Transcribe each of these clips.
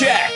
Check.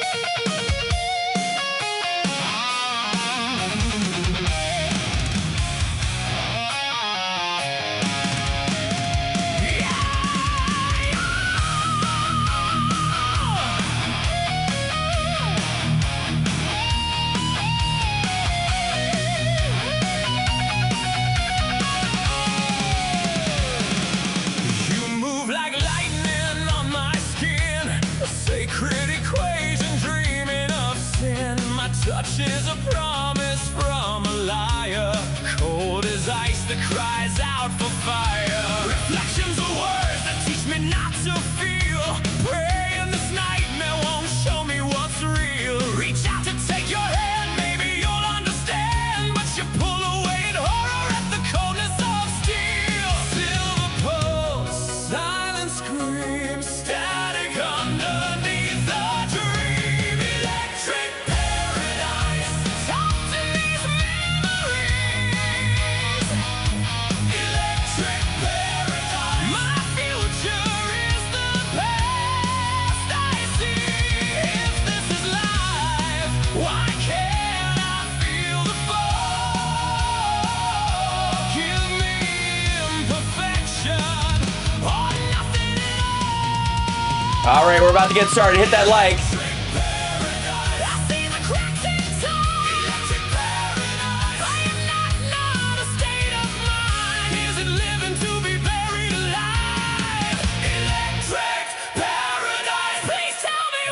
Touch is a promise from a liar, cold as ice that cries out for fire. Reflections of words that teach me not to feel. Praying this nightmare won't show me what's real. Reach out to take your hand, maybe you'll understand, but you pull away in horror at the coldness of steel. Silver pulse, silent scream, static underneath the dream. Electric paradise, talk to these memories. Electric paradise, my future is the past I see. If this is life, why can't I feel the fall? Give me imperfection or nothing at all. All right, we're about to get started. Hit that like. I see the cracks in time. Electric paradise. I am not a state of mind. Is it living to be buried alive? Electric paradise. Please tell me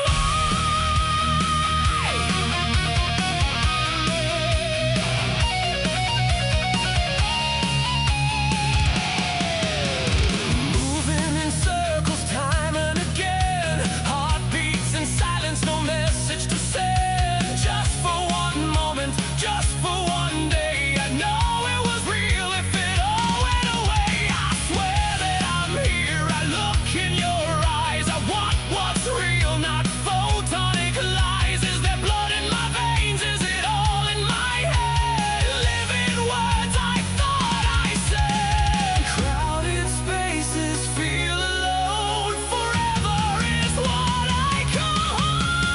moving in circles time and again. Heartbeats in silence, no message to send. Just for one moment, just for one day. I know it was real if it all went away. I swear that I'm here. I look in your eyes. I want what's real, not photonic lies. Is there blood in my veins? Is it all in my head? Living words I thought I said. Crowded spaces feel alone. Forever is what I call home.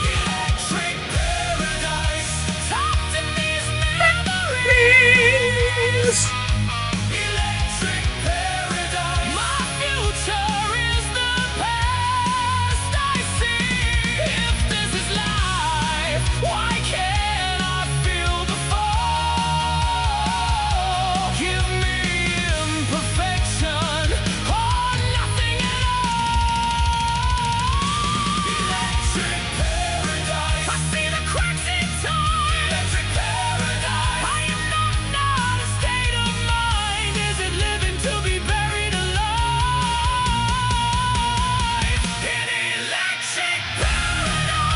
Electric paradise. Talk to these memories. Electric paradise. My future is the past I see. If this is life, why can't I feel the fall? Give me imperfection or nothing at all. Electric paradise. I see the cracks in time. Electric paradise. I am not a state of mind. Is it living to be buried alive? In electric paradise.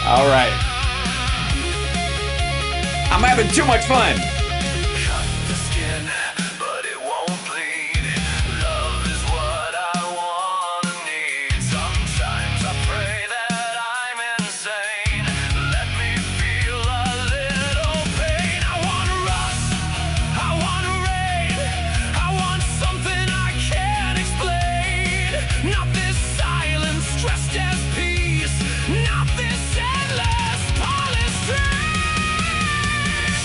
All right. I'm having too much fun. Cut the skin, but it won't bleed. Love is what I want and need. Sometimes I pray that I'm insane. Let me feel a little pain. I want to rust, I want to rain. I want something I can't explain. Not this silence stressed as peace. Not this endless polished dream.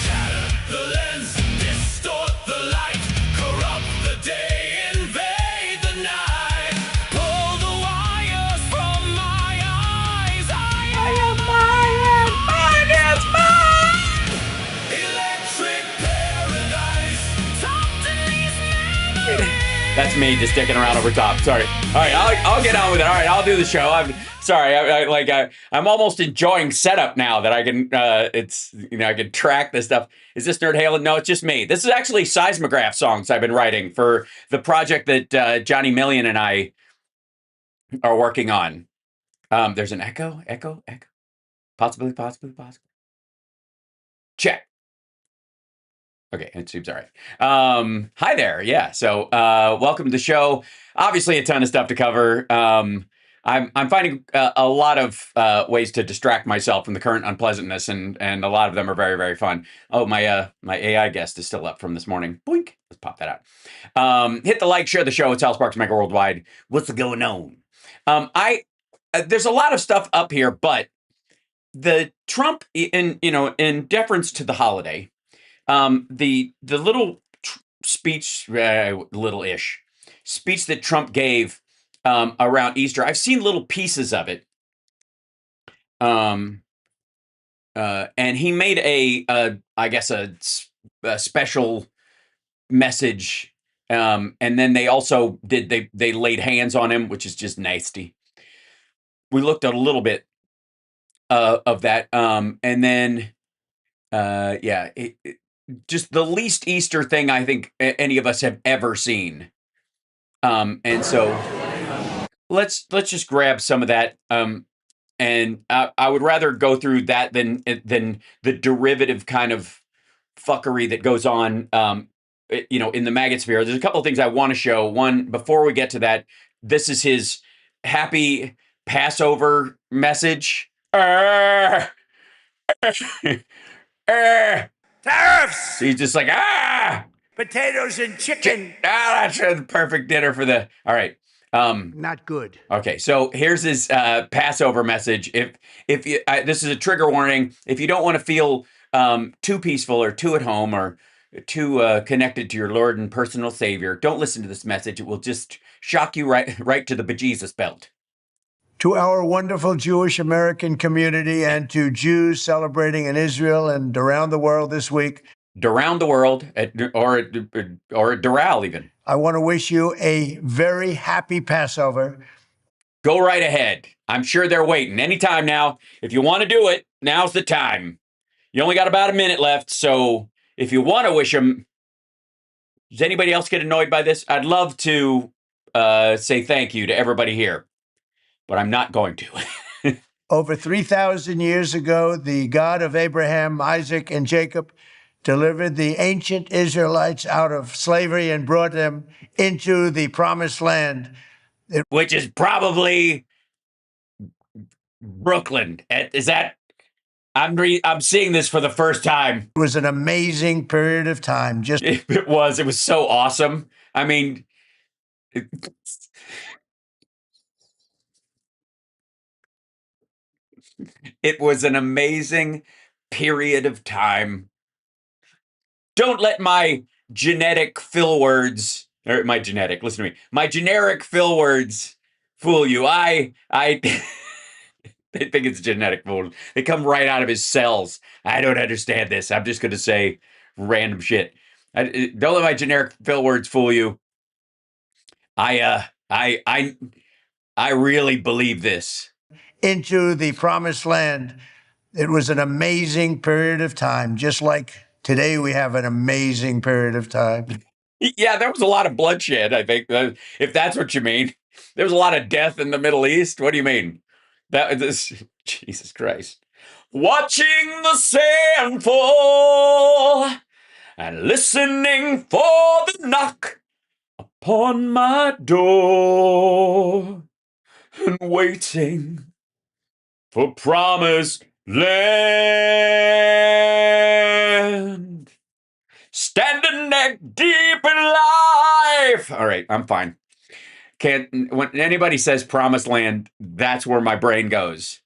Shatter the lens, distort the light, corrupt the day, invade the night. Pull the wires from my eyes. I am mine is mine. Electric paradise. Talk to these memories. That's me just sticking around over top. Sorry. All right, I'll get on with it. All right, I'll do the show. I'm sorry. I'm almost enjoying setup now that I can. I can track this stuff. Is this Nerd Halen? No, it's just me. This is actually seismograph songs I've been writing for the project that Johnny Million and I are working on. There's an echo. Possibly. Check. Okay, it seems all right. Hi there. Yeah. So welcome to the show. Obviously, a ton of stuff to cover. I'm finding a lot of ways to distract myself from the current unpleasantness, and a lot of them are very, very fun. Oh, my AI guest is still up from this morning. Boink. Let's pop that out. Hit the like, share the show. It's Al Sparks Mega Worldwide. What's going on? I There's a lot of stuff up here, but the Trump in deference to the holiday, the little speech, little-ish speech that Trump gave around Easter. I've seen little pieces of it. And he made I guess a special message. And then they also they laid hands on him, which is just nasty. We looked at a little bit of that. And then, just the least Easter thing I think any of us have ever seen. And so let's just grab some of that. And I would rather go through that than the derivative kind of fuckery that goes on, in the maggot sphere. There's a couple of things I want to show. One, before we get to that, this is his happy Passover message. Tariffs! He's just like, Potatoes and chicken. that's a perfect dinner for the. All right. Not good. Okay, so here's his Passover message. If you, this is a trigger warning. If you don't want to feel too peaceful or too at home or too connected to your Lord and personal Savior, don't listen to this message. It will just shock you right to the bejesus belt. To our wonderful Jewish American community and to Jews celebrating in Israel and around the world this week. Around the world, or Doral even. I want to wish you a very happy Passover. Go right ahead. I'm sure they're waiting anytime now. If you want to do it, now's the time. You only got about a minute left, so if you want to wish them, does anybody else get annoyed by this? I'd love to say thank you to everybody here, but I'm not going to. Over 3,000 years ago, the God of Abraham, Isaac, and Jacob delivered the ancient Israelites out of slavery and brought them into the promised land. Which is probably Brooklyn. Is that? I'm seeing this for the first time. It was an amazing period of time. It was so awesome. I mean, it was an amazing period of time. Don't let my genetic fill words, or my generic fill words fool you. I they think it's genetic fool. They come right out of his cells. I don't understand this. I'm just going to say random shit. Don't let my generic fill words fool you. I really believe this. Into the promised land. It was an amazing period of time, just like today we have an amazing period of time. Yeah, there was a lot of bloodshed, I think, if that's what you mean. There was a lot of death in the Middle East. What do you mean? Jesus Christ. Watching the sand fall and listening for the knock upon my door and waiting for promised land. Standing neck deep in life. All right, I'm fine. When anybody says promised land, that's where my brain goes.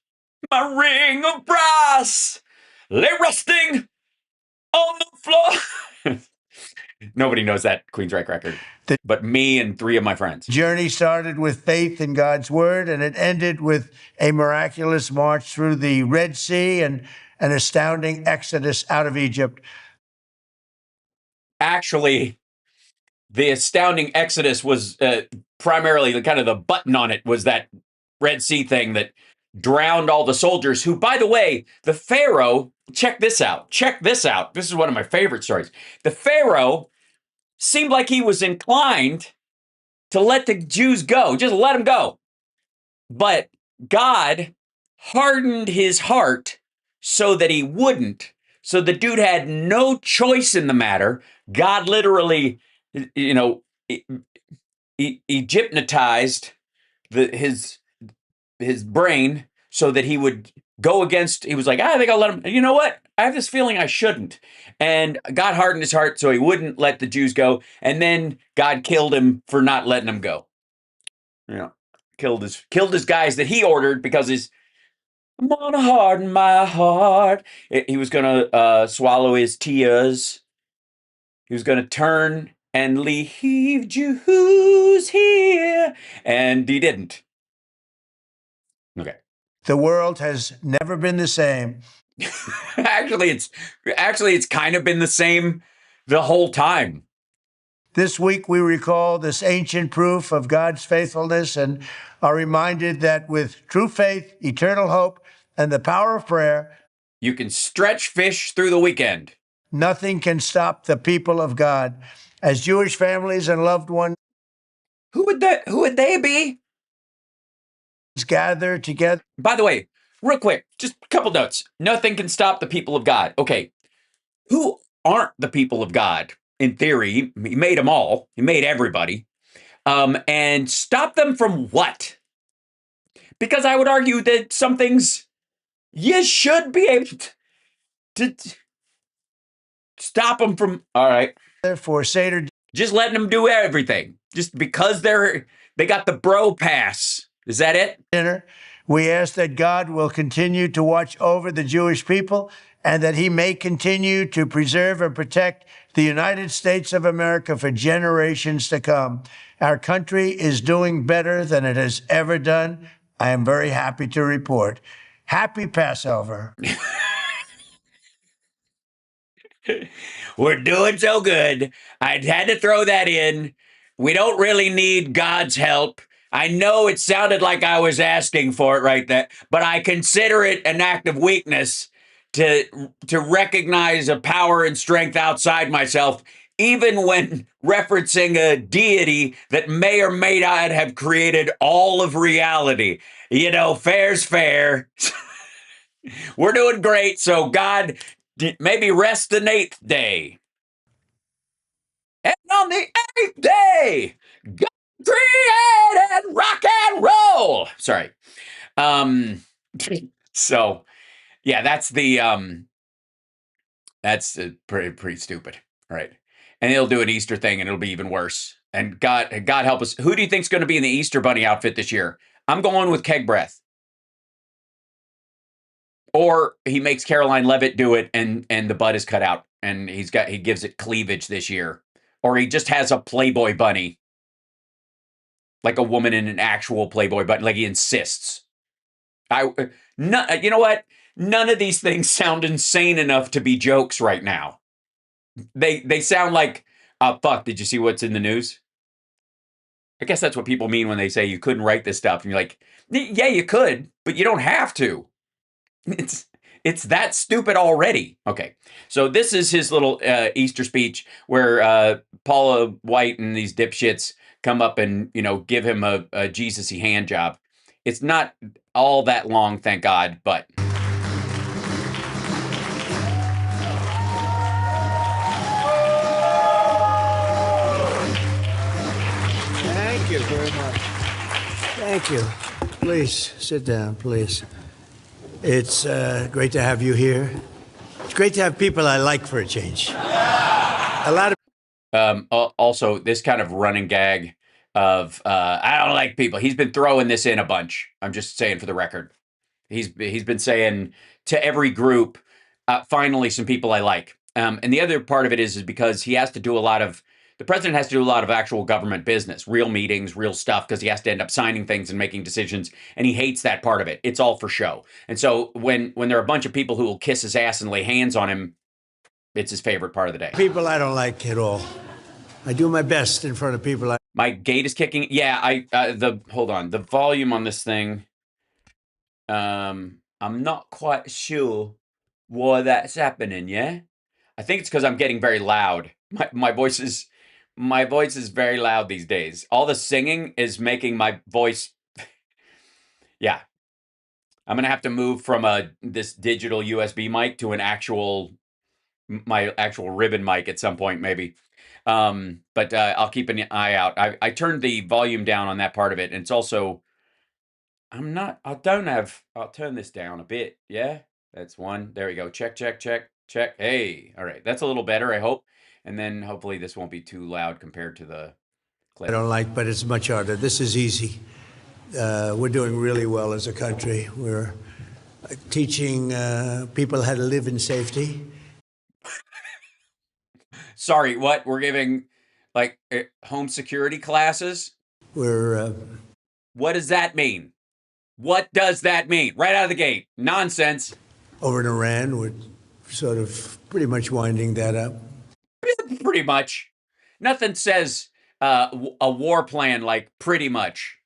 My ring of brass lay resting on the floor. Nobody knows that Queensryche record, but me and three of my friends. Journey started with faith in God's word, and it ended with a miraculous march through the Red Sea and an astounding exodus out of Egypt. Actually, the astounding exodus was primarily the button on it was that Red Sea thing that drowned all the soldiers who, by the way, the Pharaoh, check this out. This is one of my favorite stories. The Pharaoh seemed like he was inclined to let the Jews go, just let them go. But God hardened his heart so that he wouldn't. So the dude had no choice in the matter. God literally, Egyptitized his his brain so that he would go against. He was like, I think I'll let him. You know what? I have this feeling I shouldn't. And God hardened his heart so he wouldn't let the Jews go. And then God killed him for not letting them go. You know, killed his guys that he ordered because I'm gonna harden my heart. He was gonna swallow his tears. He was gonna turn and leave Jews here, and he didn't. Okay. The world has never been the same. actually, it's kind of been the same the whole time. This week, we recall this ancient proof of God's faithfulness and are reminded that with true faith, eternal hope, and the power of prayer, you can stretch fish through the weekend. Nothing can stop the people of God. As Jewish families and loved ones Who would they be? Gather together. By the way, real quick, just a couple notes. Nothing can stop the people of God. Okay. Who aren't the people of God? In theory, he made them all. He made everybody. And stop them from what? Because I would argue that some things you should be able to stop them from. All right. For Seder, just letting them do everything. Just because they got the bro pass. Is that it? Dinner. We ask that God will continue to watch over the Jewish people and that he may continue to preserve and protect the United States of America for generations to come. Our country is doing better than it has ever done. I am very happy to report. Happy Passover. We're doing so good. I had to throw that in. We don't really need God's help. I know it sounded like I was asking for it right there, but I consider it an act of weakness to recognize a power and strength outside myself, even when referencing a deity that may or may not have created all of reality. You know, fair's fair. We're doing great, so God, maybe rest the 8th day. And on the 8th day, God created rock and roll. Sorry. So yeah, that's pretty stupid. All right. And they'll do an Easter thing and it'll be even worse. And God help us. Who do you think's going to be in the Easter bunny outfit this year? I'm going with Keg Breath. Or he makes Caroline Levitt do it and the butt is cut out and he gives it cleavage this year. Or he just has a Playboy bunny. Like a woman in an actual Playboy bunny. Like he insists. You know what? None of these things sound insane enough to be jokes right now. They sound like, oh, fuck, did you see what's in the news? I guess that's what people mean when they say you couldn't write this stuff. And you're like, yeah, you could, but you don't have to. It's that stupid already. Okay, so this is his little Easter speech where Paula White and these dipshits come up and, you know, give him a Jesus-y hand job. It's not all that long, thank God, but... Thank you very much. Thank you. Please, sit down, please. It's great to have you here. It's great to have people I like for a change. A lot of... Also, this kind of running gag of, I don't like people. He's been throwing this in a bunch. I'm just saying for the record. He's been saying to every group, finally, some people I like. And the other part of it is because he has to do the president has to do a lot of actual government business, real meetings, real stuff, because he has to end up signing things and making decisions. And he hates that part of it. It's all for show. And so when there are a bunch of people who will kiss his ass and lay hands on him, it's his favorite part of the day. People I don't like at all. I do my best in front of people. My gate is kicking. Yeah, hold on. The volume on this thing. I'm not quite sure why that's happening. Yeah, I think it's because I'm getting very loud. My voice is very loud these days. All the singing is making my voice. Yeah, I'm gonna have to move from this digital USB mic to my actual ribbon mic at some point, maybe. But I'll keep an eye out. I turned the volume down on that part of it, and it's also I'm not. I don't have. I'll turn this down a bit. Yeah, that's one. There we go. Check, check, check, check. Hey, all right. That's a little better, I hope. And then hopefully this won't be too loud compared to the I clip. don't like, but it's much harder. This is easy. We're doing really well as a country. We're teaching people how to live in safety. Sorry, what? We're giving like home security classes? We're What does that mean? What does that mean? Right out of the gate. Nonsense. over in Iran. We're sort of pretty much winding that up. Pretty much. Nothing says a war plan like pretty much.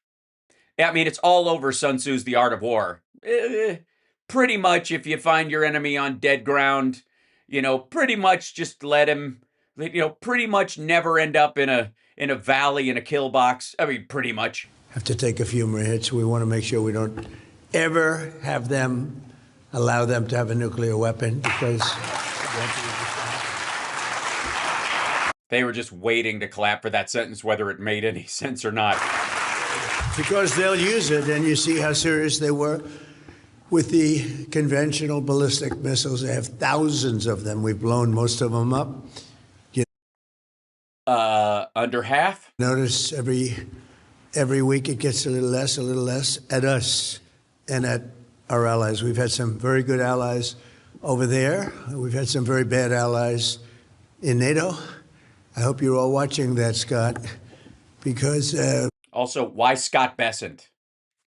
I mean, it's all over Sun Tzu's The Art of War. Pretty much, if you find your enemy on dead ground, pretty much just let him, pretty much never end up in a valley in a kill box. I mean, pretty much. Have to take a few more hits. We want to make sure we don't ever have them allow them to have a nuclear weapon because They were just waiting to clap for that sentence, whether it made any sense or not. they'll use it, and you see how serious they were with the conventional ballistic missiles. They have thousands of them. We've blown most of them up. Under half? Notice every week it gets a little less at us and at our allies. We've had some very good allies over there. We've had some very bad allies in NATO. I hope you're all watching that, Scott, because Also, why Scott Bessent?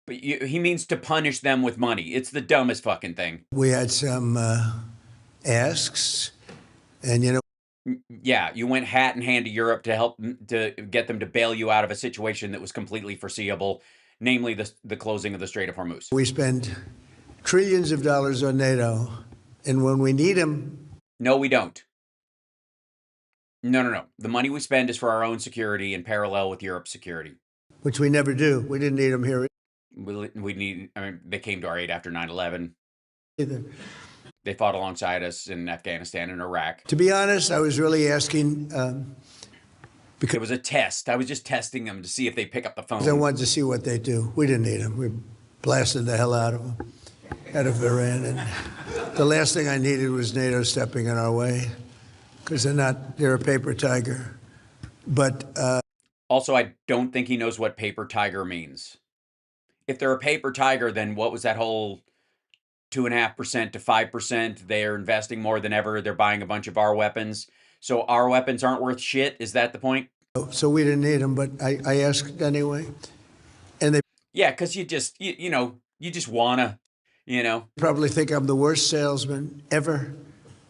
But he means to punish them with money. It's the dumbest fucking thing. we had some asks, and Yeah, you went hat in hand to Europe to help to get them to bail you out of a situation that was completely foreseeable, namely the closing of the Strait of Hormuz. we spend trillions of dollars on NATO, and when we need them, No, we don't. No. The money we spend is for our own security in parallel with Europe's security. which we never do, we didn't need them here We need. I mean, they came to our aid after 9/11. either. They fought alongside us in Afghanistan and Iraq. To be honest, I was really asking It was a test. I was just testing them to see if they pick up the phone. because I wanted to see what they do. We didn't need them. We blasted the hell out of them, out of Iran. And the last thing I needed was NATO stepping in our way because they're a paper tiger. But Also, I don't think he knows what paper tiger means. If they're a paper tiger, then what was that whole 2.5% to 5%? They're investing more than ever. They're buying a bunch of our weapons. So our weapons aren't worth shit. Is that the point? so we didn't need them, but I asked anyway. And they Yeah, because you just, you just wanna, probably think I'm the worst salesman ever.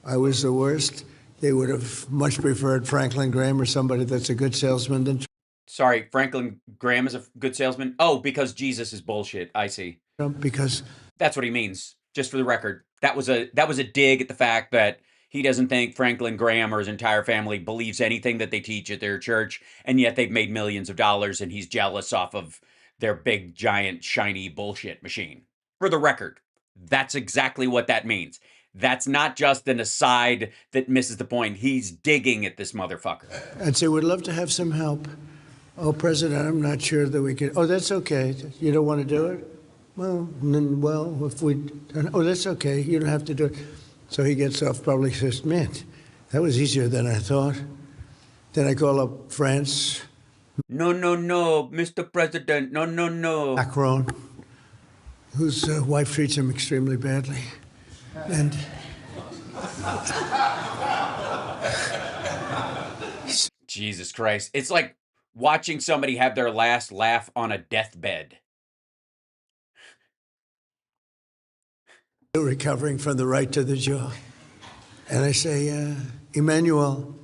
I was the worst. They would have much preferred Franklin Graham or somebody that's a good salesman than Sorry, Franklin Graham is a good salesman. Oh, because Jesus is bullshit. I see. Trump because That's what he means. Just for the record, that was a dig at the fact that he doesn't think Franklin Graham or his entire family believes anything that they teach at their church, and yet they've made millions of dollars, and he's jealous off of their big, giant, shiny bullshit machine. For the record, that's exactly what that means. That's not just an aside that misses the point. He's digging at this motherfucker. I'd say we'd love to have some help. Oh, President, I'm not sure that we can. Oh, that's okay. You don't want to do it? Well, if we. Oh, that's okay. You don't have to do it. So he gets off, probably says, man, that was easier than I thought. Then I call up France, No, Mr. President. No. Macron, whose wife treats him extremely badly. And Jesus Christ. It's like watching somebody have their last laugh on a deathbed. recovering from the right to the jaw. And I say, Emmanuel,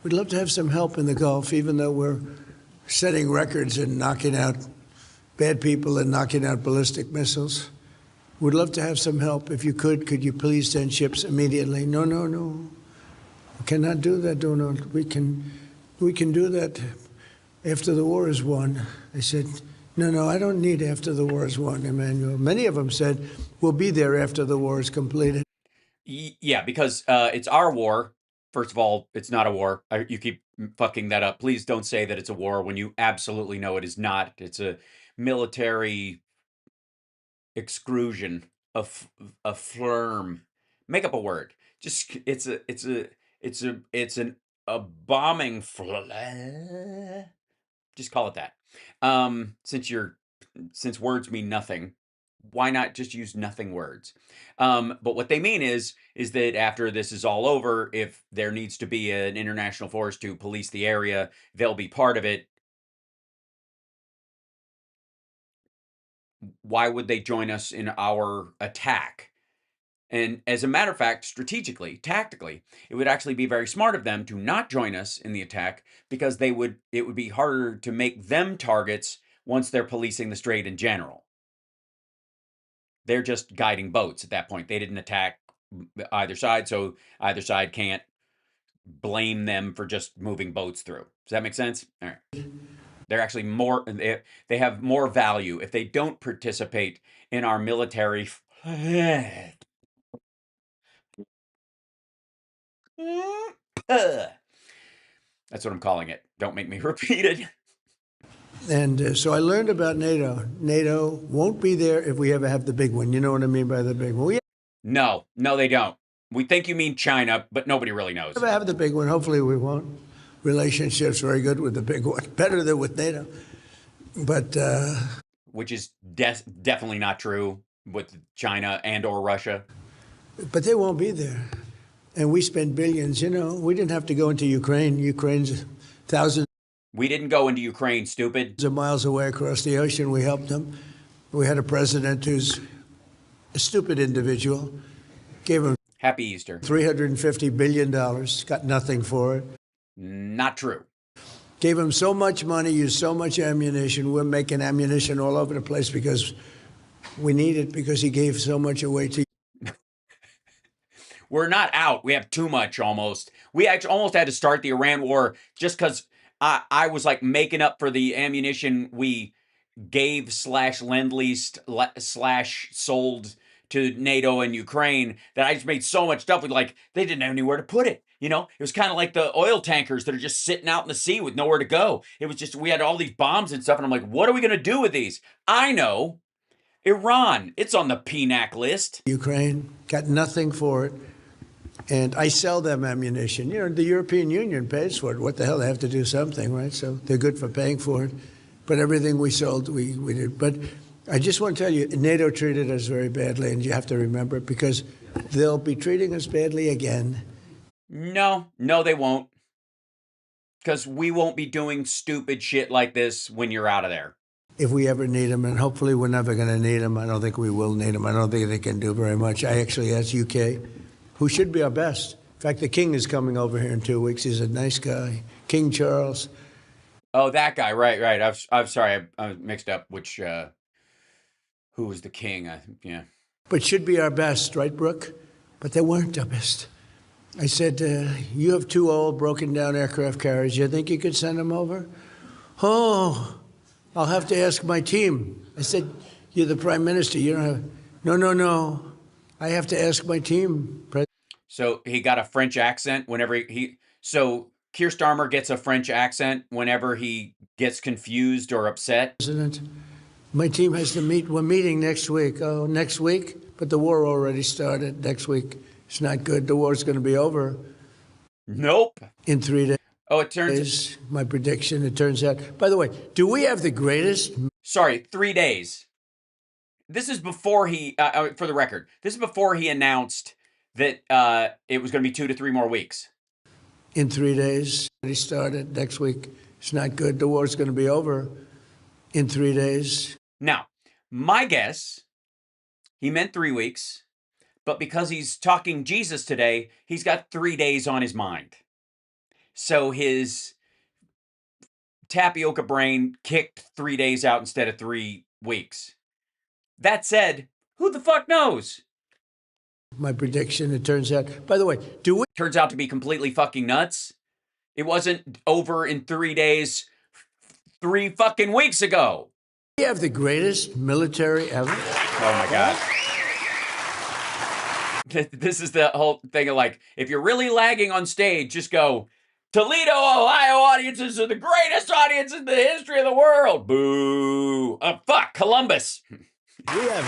we'd love to have some help in the Gulf, even though we're setting records and knocking out bad people and knocking out ballistic missiles. We'd love to have some help. If you could you please send ships immediately? No. We cannot do that, Donald. We can do that after the war is won. I said, no, I don't need after the war is won, Emmanuel. Many of them said, we'll be there after the war is completed. Yeah, because it's our war. First of all, it's not a war. You keep fucking that up. Please don't say that it's a war when you absolutely know it is not. It's a military exclusion, a flirm. Make up a word. Just it's a bombing. Just call it that. Since words mean nothing, why not just use nothing words? But what they mean is that after this is all over, if there needs to be an international force to police the area, they'll be part of it. Why would they join us in our attack? And as a matter of fact, strategically, tactically, it would actually be very smart of them to not join us in the attack because it would be harder to make them targets once they're policing the strait in general. They're just guiding boats at that point. They didn't attack either side, so either side can't blame them for just moving boats through. Does that make sense? All right. They're actually they have more value if they don't participate in our military. That's what I'm calling it. Don't make me repeat it. And so I learned about NATO. NATO won't be there if we ever have the big one. You know what I mean by the big one? We No, they don't. We think you mean China, but nobody really knows. never have the big one. Hopefully we won't. Relationships very good with the big one. Better than with NATO. But which is definitely not true with China and or Russia. But they won't be there. And we spend billions. You know, we didn't have to go into Ukraine. Ukraine's thousands We didn't go into Ukraine, stupid. of miles away across the ocean. We helped them. We had a president who's a stupid individual. Gave him Happy Easter. $350 billion. Got nothing for it. Not true. Gave him so much money, used so much ammunition. We're making ammunition all over the place because we need it because he gave so much away to We're not out. We have too much almost. We actually almost had to start the Iran war just because I was like making up for the ammunition we gave / lend-leased / sold to NATO and Ukraine that I just made so much stuff with like they didn't have anywhere to put it. You know, it was kind of like the oil tankers that are just sitting out in the sea with nowhere to go. It was just we had all these bombs and stuff, and I'm like, what are we gonna do with these? I know. Iran, it's on the PNAC list. Ukraine. Got nothing for it. And I sell them ammunition. You know, the European Union pays for it. What the hell? They have to do something, right? So they're good for paying for it. But everything we sold, we did. But I just want to tell you, NATO treated us very badly, and you have to remember it because they'll be treating us badly again. No, they won't. Because we won't be doing stupid shit like this when you're out of there. If we ever need them, and hopefully we're never going to need them. I don't think we will need them. I don't think they can do very much. I actually asked UK, who should be our best. In fact, the king is coming over here in 2 weeks. He's a nice guy. King Charles. Oh, that guy, right. I'm sorry, I mixed up which, who was the king, yeah. But should be our best, right, Brooke? But they weren't our best. I said, you have 2 old, broken-down aircraft carriers. You think you could send them over? Oh, I'll have to ask my team. I said, you're the prime minister. You don't have... No. I have to ask my team. So he got a French accent whenever so Keir Starmer gets a French accent whenever he gets confused or upset. President, my team has to meet. We're meeting next week. Oh, next week? But the war already started. Next week. It's not good. The war's going to be over. Nope. In 3 days. Oh, it turns... My prediction, it turns out. By the way, do we have the greatest... Sorry, 3 days. This is before he, for the record, this is before he announced that it was going to be 2 to 3 more weeks. In 3 days. Already started. Next week. It's not good. The war's going to be over. In 3 days. Now, my guess, he meant 3 weeks, but because he's talking Jesus today, he's got 3 days on his mind. So his tapioca brain kicked 3 days out instead of 3 weeks. That said, who the fuck knows? My prediction, it turns out. By the way, do we... Turns out to be completely fucking nuts. It wasn't over in 3 days 3 fucking weeks ago. We have the greatest military ever. Oh my God. This is the whole thing of like, if you're really lagging on stage, just go, Toledo, Ohio audiences are the greatest audience in the history of the world. Boo. Oh, fuck, Columbus. We have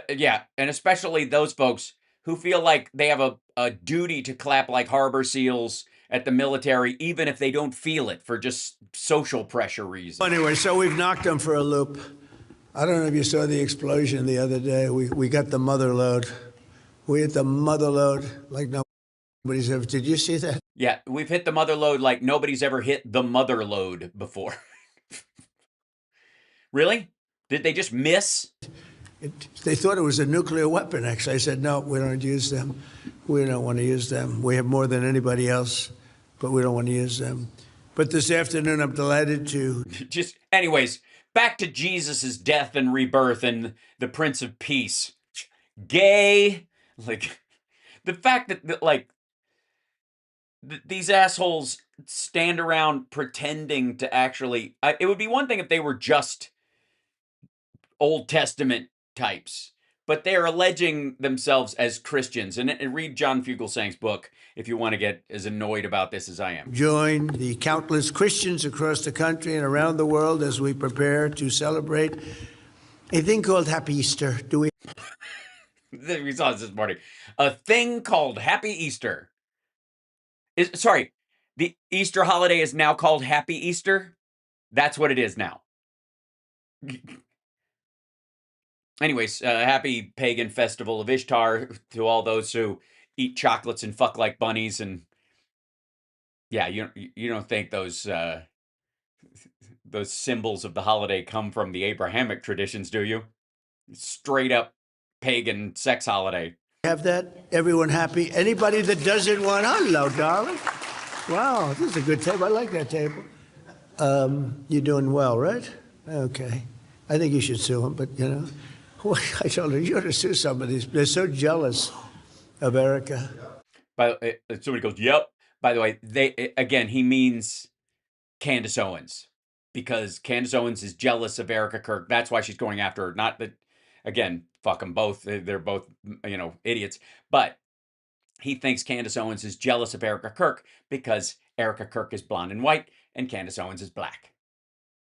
Yeah, and especially those folks who feel like they have a duty to clap like harbor seals at the military, even if they don't feel it for just social pressure reasons. Anyway, so we've knocked them for a loop. I don't know if you saw the explosion the other day. We got the mother load. We hit the mother load like nobody's ever. Did you see that? Yeah, we've hit the mother load like nobody's ever hit the mother load before. Really? Did they just miss? They thought it was a nuclear weapon, actually. I said, no, we don't use them. We don't want to use them. We have more than anybody else, but we don't want to use them. But this afternoon, I'm delighted to. Just, anyways, back to Jesus's death and rebirth and the Prince of Peace. Gay. Like, the fact that like, these assholes stand around pretending to actually. It would be one thing if they were just Old Testament types, but they are alleging themselves as Christians. And read John Fugelsang's book if you want to get as annoyed about this as I am. Join the countless Christians across the country and around the world as we prepare to celebrate a thing called Happy Easter. Do we? We saw this morning. A thing called Happy Easter. Sorry, the Easter holiday is now called Happy Easter. That's what it is now. Anyways, happy pagan festival of Ishtar to all those who eat chocolates and fuck like bunnies. And yeah, you don't think those symbols of the holiday come from the Abrahamic traditions, do you? Straight up pagan sex holiday. Have that? Everyone happy? Anybody that doesn't want, hello, darling. Wow, this is a good table. I like that table. You're doing well, right? Okay. I think you should sue them, but you know. I told her, you ought to sue somebody. They're so jealous of Erica. But somebody goes, yep. By the way, again, he means Candace Owens, because Candace Owens is jealous of Erica Kirk. That's why she's going after her. Not that, again, fuck them both. They're both, idiots. But he thinks Candace Owens is jealous of Erica Kirk because Erica Kirk is blonde and white and Candace Owens is black.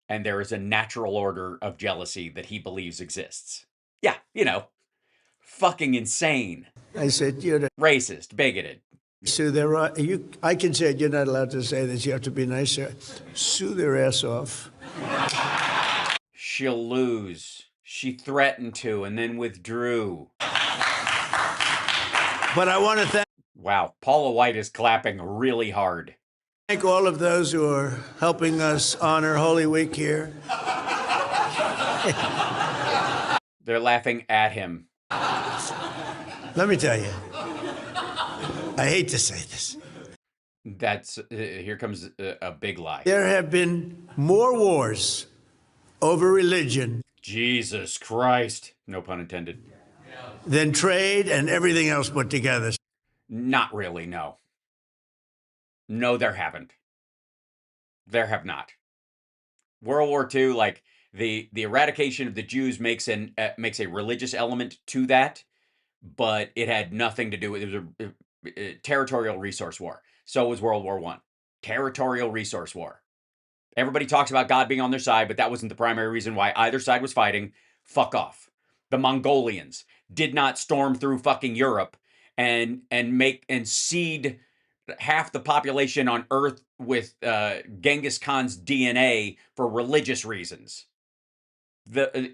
And there is a natural order of jealousy that he believes exists. Yeah, fucking insane. I said, you're racist, bigoted. Sue their I can say it, you're not allowed to say this. You have to be nicer. Sue their ass off. She'll lose. She threatened to and then withdrew. But I want to thank. Wow, Paula White is clapping really hard. Thank all of those who are helping us honor Holy Week here. They're laughing at him. Let me tell you, I hate to say this. That's here comes a big lie. There have been more wars over religion. Jesus Christ, no pun intended. Than trade and everything else put together. Not really, no. No, there haven't. There have not. World War II, like the eradication of the Jews makes a religious element to that, but it had nothing to do with it. Was a territorial resource war. So was World War I. Territorial resource war. Everybody talks about God being on their side, but that wasn't the primary reason why either side was fighting. Fuck off. The Mongolians did not storm through fucking Europe and seed half the population on Earth with Genghis Khan's DNA for religious reasons.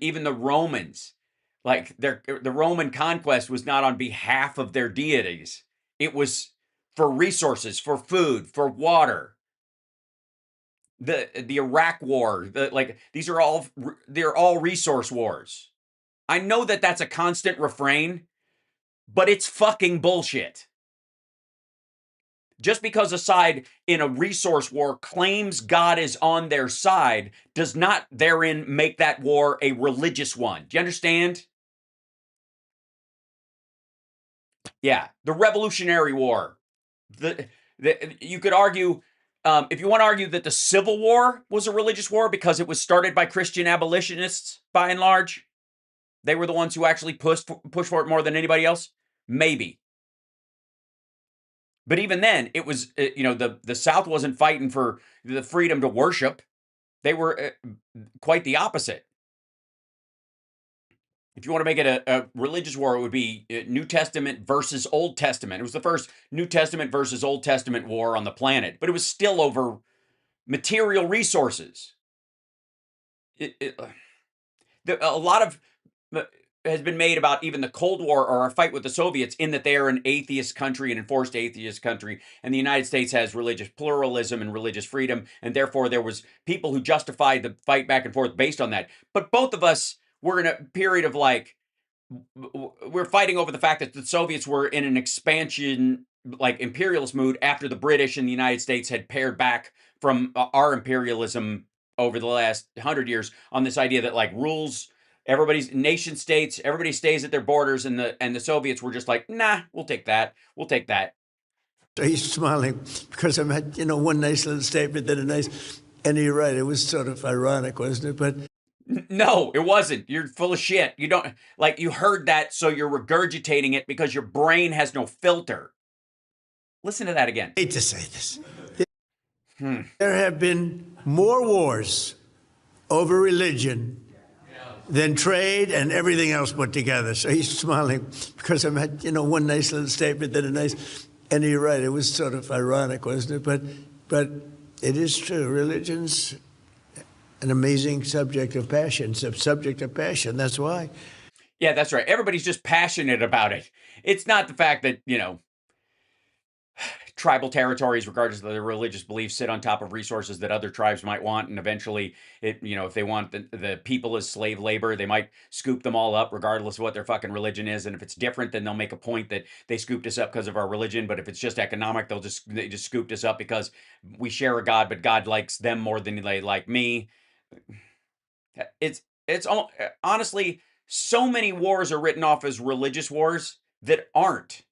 Even the Romans, like the Roman conquest was not on behalf of their deities. It was for resources, for food, for water. The Iraq War, they're all resource wars. I know that that's a constant refrain, but it's fucking bullshit. Just because a side in a resource war claims God is on their side does not therein make that war a religious one. Do you understand? Yeah, the Revolutionary War. You could argue, if you want to argue that the Civil War was a religious war because it was started by Christian abolitionists, by and large, they were the ones who actually pushed for it more than anybody else. Maybe. But even then, it was, the South wasn't fighting for the freedom to worship. They were quite the opposite. If you want to make it a religious war, it would be New Testament versus Old Testament. It was the first New Testament versus Old Testament war on the planet, but it was still over material resources. A lot of has been made about even the Cold War or our fight with the Soviets in that they are an atheist country, an enforced atheist country, and the United States has religious pluralism and religious freedom, and therefore there was people who justified the fight back and forth based on that. But both of us were in a period of like, we're fighting over the fact that the Soviets were in an expansion, like imperialist mood after the British and the United States had pared back from our imperialism over the last 100 years on this idea that like rules, everybody's nation states, everybody stays at their borders, and the Soviets were just like, nah, we'll take that. We'll take that. So he's smiling because I had, one nice little statement that and you're right, it was sort of ironic, wasn't it? But no, it wasn't. You're full of shit. You don't, like, you heard that, so you're regurgitating it because your brain has no filter. Listen to that again. I hate to say this. There have been more wars over religion than trade and everything else put together. So he's smiling because I had, one nice little statement that and you're right, it was sort of ironic, wasn't it? But it is true. Religion's an amazing subject of passion. It's a subject of passion. That's why. Yeah, that's right. Everybody's just passionate about it. It's not the fact that, tribal territories, regardless of their religious beliefs, sit on top of resources that other tribes might want. And eventually, if they want the people as slave labor, they might scoop them all up, regardless of what their fucking religion is. And if it's different, then they'll make a point that they scooped us up because of our religion. But if it's just economic, they just scooped us up because we share a God, but God likes them more than they like me. It's honestly, so many wars are written off as religious wars that aren't.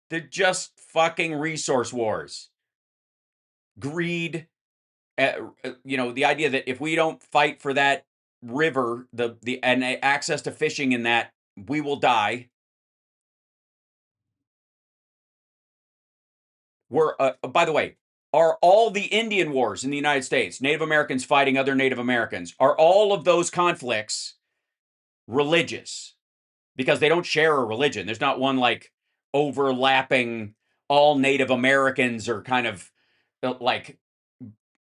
They're just fucking resource wars. Greed, the idea that if we don't fight for that river, and access to fishing in that, we will die. By the way, are all the Indian wars in the United States, Native Americans fighting other Native Americans, are all of those conflicts religious? Because they don't share a religion. There's not one like overlapping, all Native Americans are kind of like,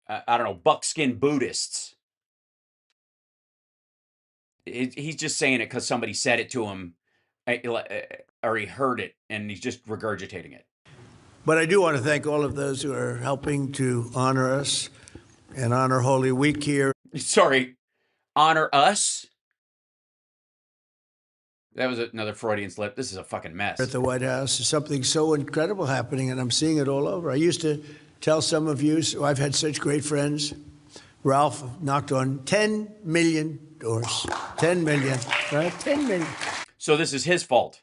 I don't know, buckskin Buddhists. He's just saying it because somebody said it to him, or he heard it, and he's just regurgitating it. But I do want to thank all of those who are helping to honor us and honor Holy Week here. Sorry, honor us? That was another Freudian slip. This is a fucking mess. At the White House, there's something so incredible happening, and I'm seeing it all over. I used to tell some of you, so I've had such great friends. Ralph knocked on 10 million doors. 10 million, right? 10 million. So this is his fault.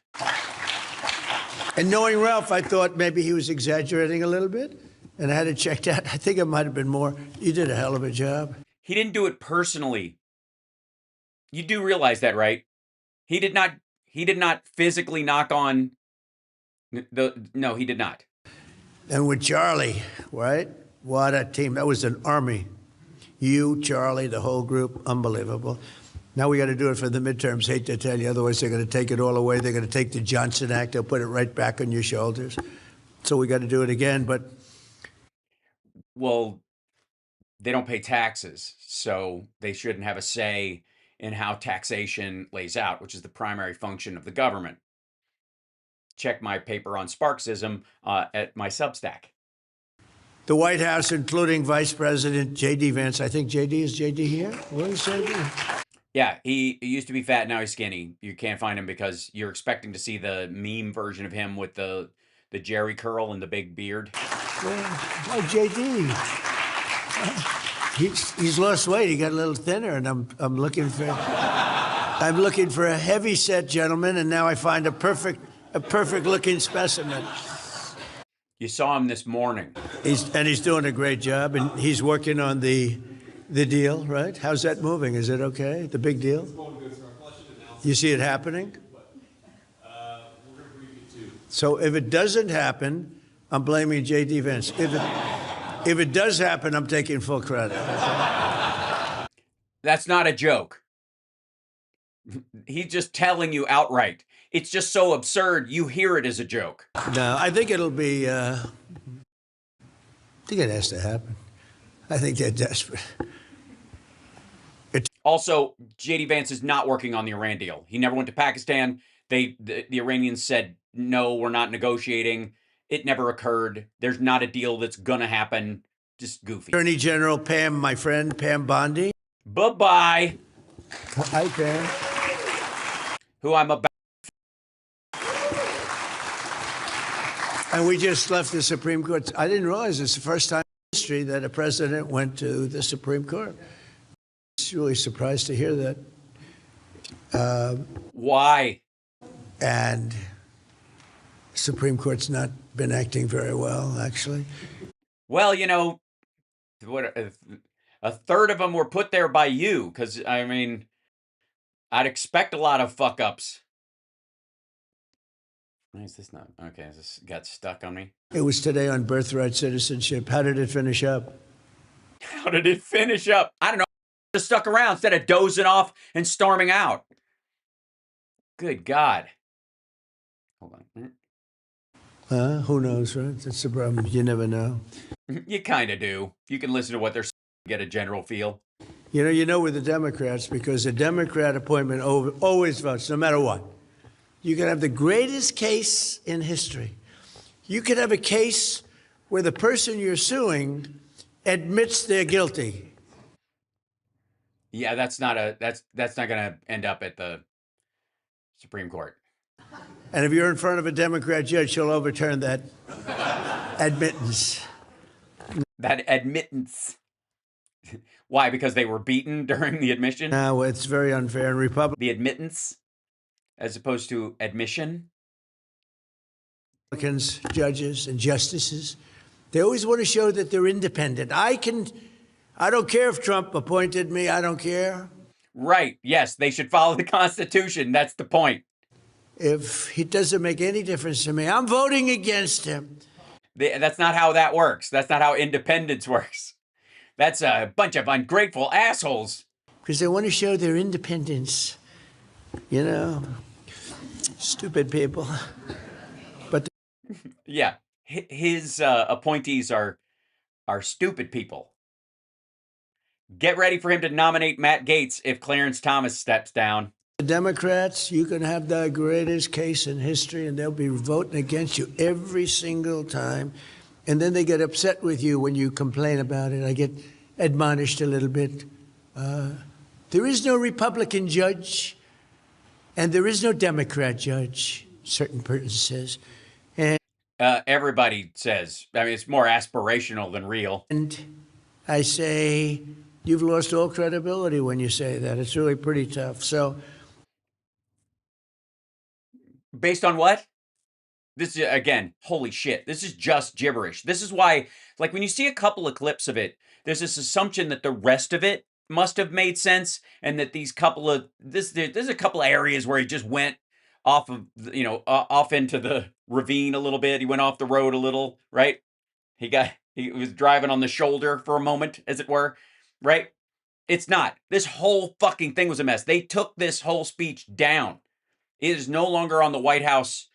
And knowing Ralph, I thought maybe he was exaggerating a little bit, and I had to check that. I think it might have been more. You did a hell of a job. He didn't do it personally. You do realize that, right? He did not physically knock on no, he did not. And with Charlie, right? What a team. That was an army. You, Charlie, the whole group, unbelievable. Now we got to do it for the midterms. Hate to tell you, otherwise they're going to take it all away. They're going to take the Johnson Act. They'll put it right back on your shoulders. So we got to do it again, but... Well, they don't pay taxes, so they shouldn't have a say in how taxation lays out, which is the primary function of the government. Check my paper on Sparksism at my Substack. The White House, including Vice President J.D. Vance. I think is J.D. here? Where is J.D.? Yeah, he used to be fat, now he's skinny. You can't find him because you're expecting to see the meme version of him with the Jerry curl and the big beard. Oh, J.D. He's lost weight. He got a little thinner, and I'm looking for a heavy set gentleman, and now I find a perfect looking specimen. You saw him this morning. He's doing a great job, and he's working on the deal, right? How's that moving? Is it okay? The big deal? You see it happening? So if it doesn't happen, I'm blaming J.D. Vance. If it does happen, I'm taking full credit. Okay? That's not a joke. He's just telling you outright. It's just so absurd, you hear it as a joke. No, I think it'll be. I think it has to happen. I think they're desperate. Also, JD Vance is not working on the Iran deal. He never went to Pakistan. The Iranians said, no, we're not negotiating. It never occurred. There's not a deal that's going to happen. Just goofy. Attorney General Pam, my friend, Pam Bondi. Bye-bye. Hi, Pam. Who I'm about. And we just left the Supreme Court. I didn't realize it's the first time in history that a president went to the Supreme Court. I was really surprised to hear that. Why? And Supreme Court's not been acting very well, actually. Well, you know, what a third of them were put there by you, because, I mean, I'd expect a lot of fuck-ups. Why is this not? Okay, this got stuck on me. It was today on birthright citizenship. How did it finish up? How did it finish up? I don't know. Just stuck around instead of dozing off and storming out. Good God. Hold on. Who knows, right? That's the problem. You never know. You kind of do. You can listen to what they're saying, get a general feel. You know with the Democrats, because a Democrat appointment always votes, no matter what. You can have the greatest case in history. You could have a case where the person you're suing admits they're guilty. Yeah, that's not not going to end up at the Supreme Court. And if you're in front of a Democrat judge, she'll overturn that admittance. That admittance. Why? Because they were beaten during the admission? No, it's very unfair. And The admittance as opposed to admission? Republicans, judges, and justices, they always want to show that they're independent. I don't care if Trump appointed me. I don't care. Right. Yes, they should follow the Constitution. That's the point. If he doesn't make any difference to me, I'm voting against him. That's not how that works. That's not how independence works. That's a bunch of ungrateful assholes. Because they want to show their independence. You know, stupid people. But yeah, his appointees are stupid people. Get ready for him to nominate Matt Gaetz if Clarence Thomas steps down. the Democrats, you can have the greatest case in history, and they'll be voting against you every single time. And then they get upset with you when you complain about it. I get admonished a little bit. There is no Republican judge, and there is no Democrat judge, certain person says. Everybody says. I mean, it's more aspirational than real. And I say, you've lost all credibility when you say that. It's really pretty tough. So, based on what? This is, again, holy shit. This is just gibberish. This is why, like, when you see a couple of clips of it, there's this assumption that the rest of it must have made sense, and that these couple of there's a couple of areas where he just went off of, off into the ravine a little bit. He went off the road a little, right? He was driving on the shoulder for a moment, as it were, right? It's not. This whole fucking thing was a mess. They took this whole speech down. It is no longer on the White House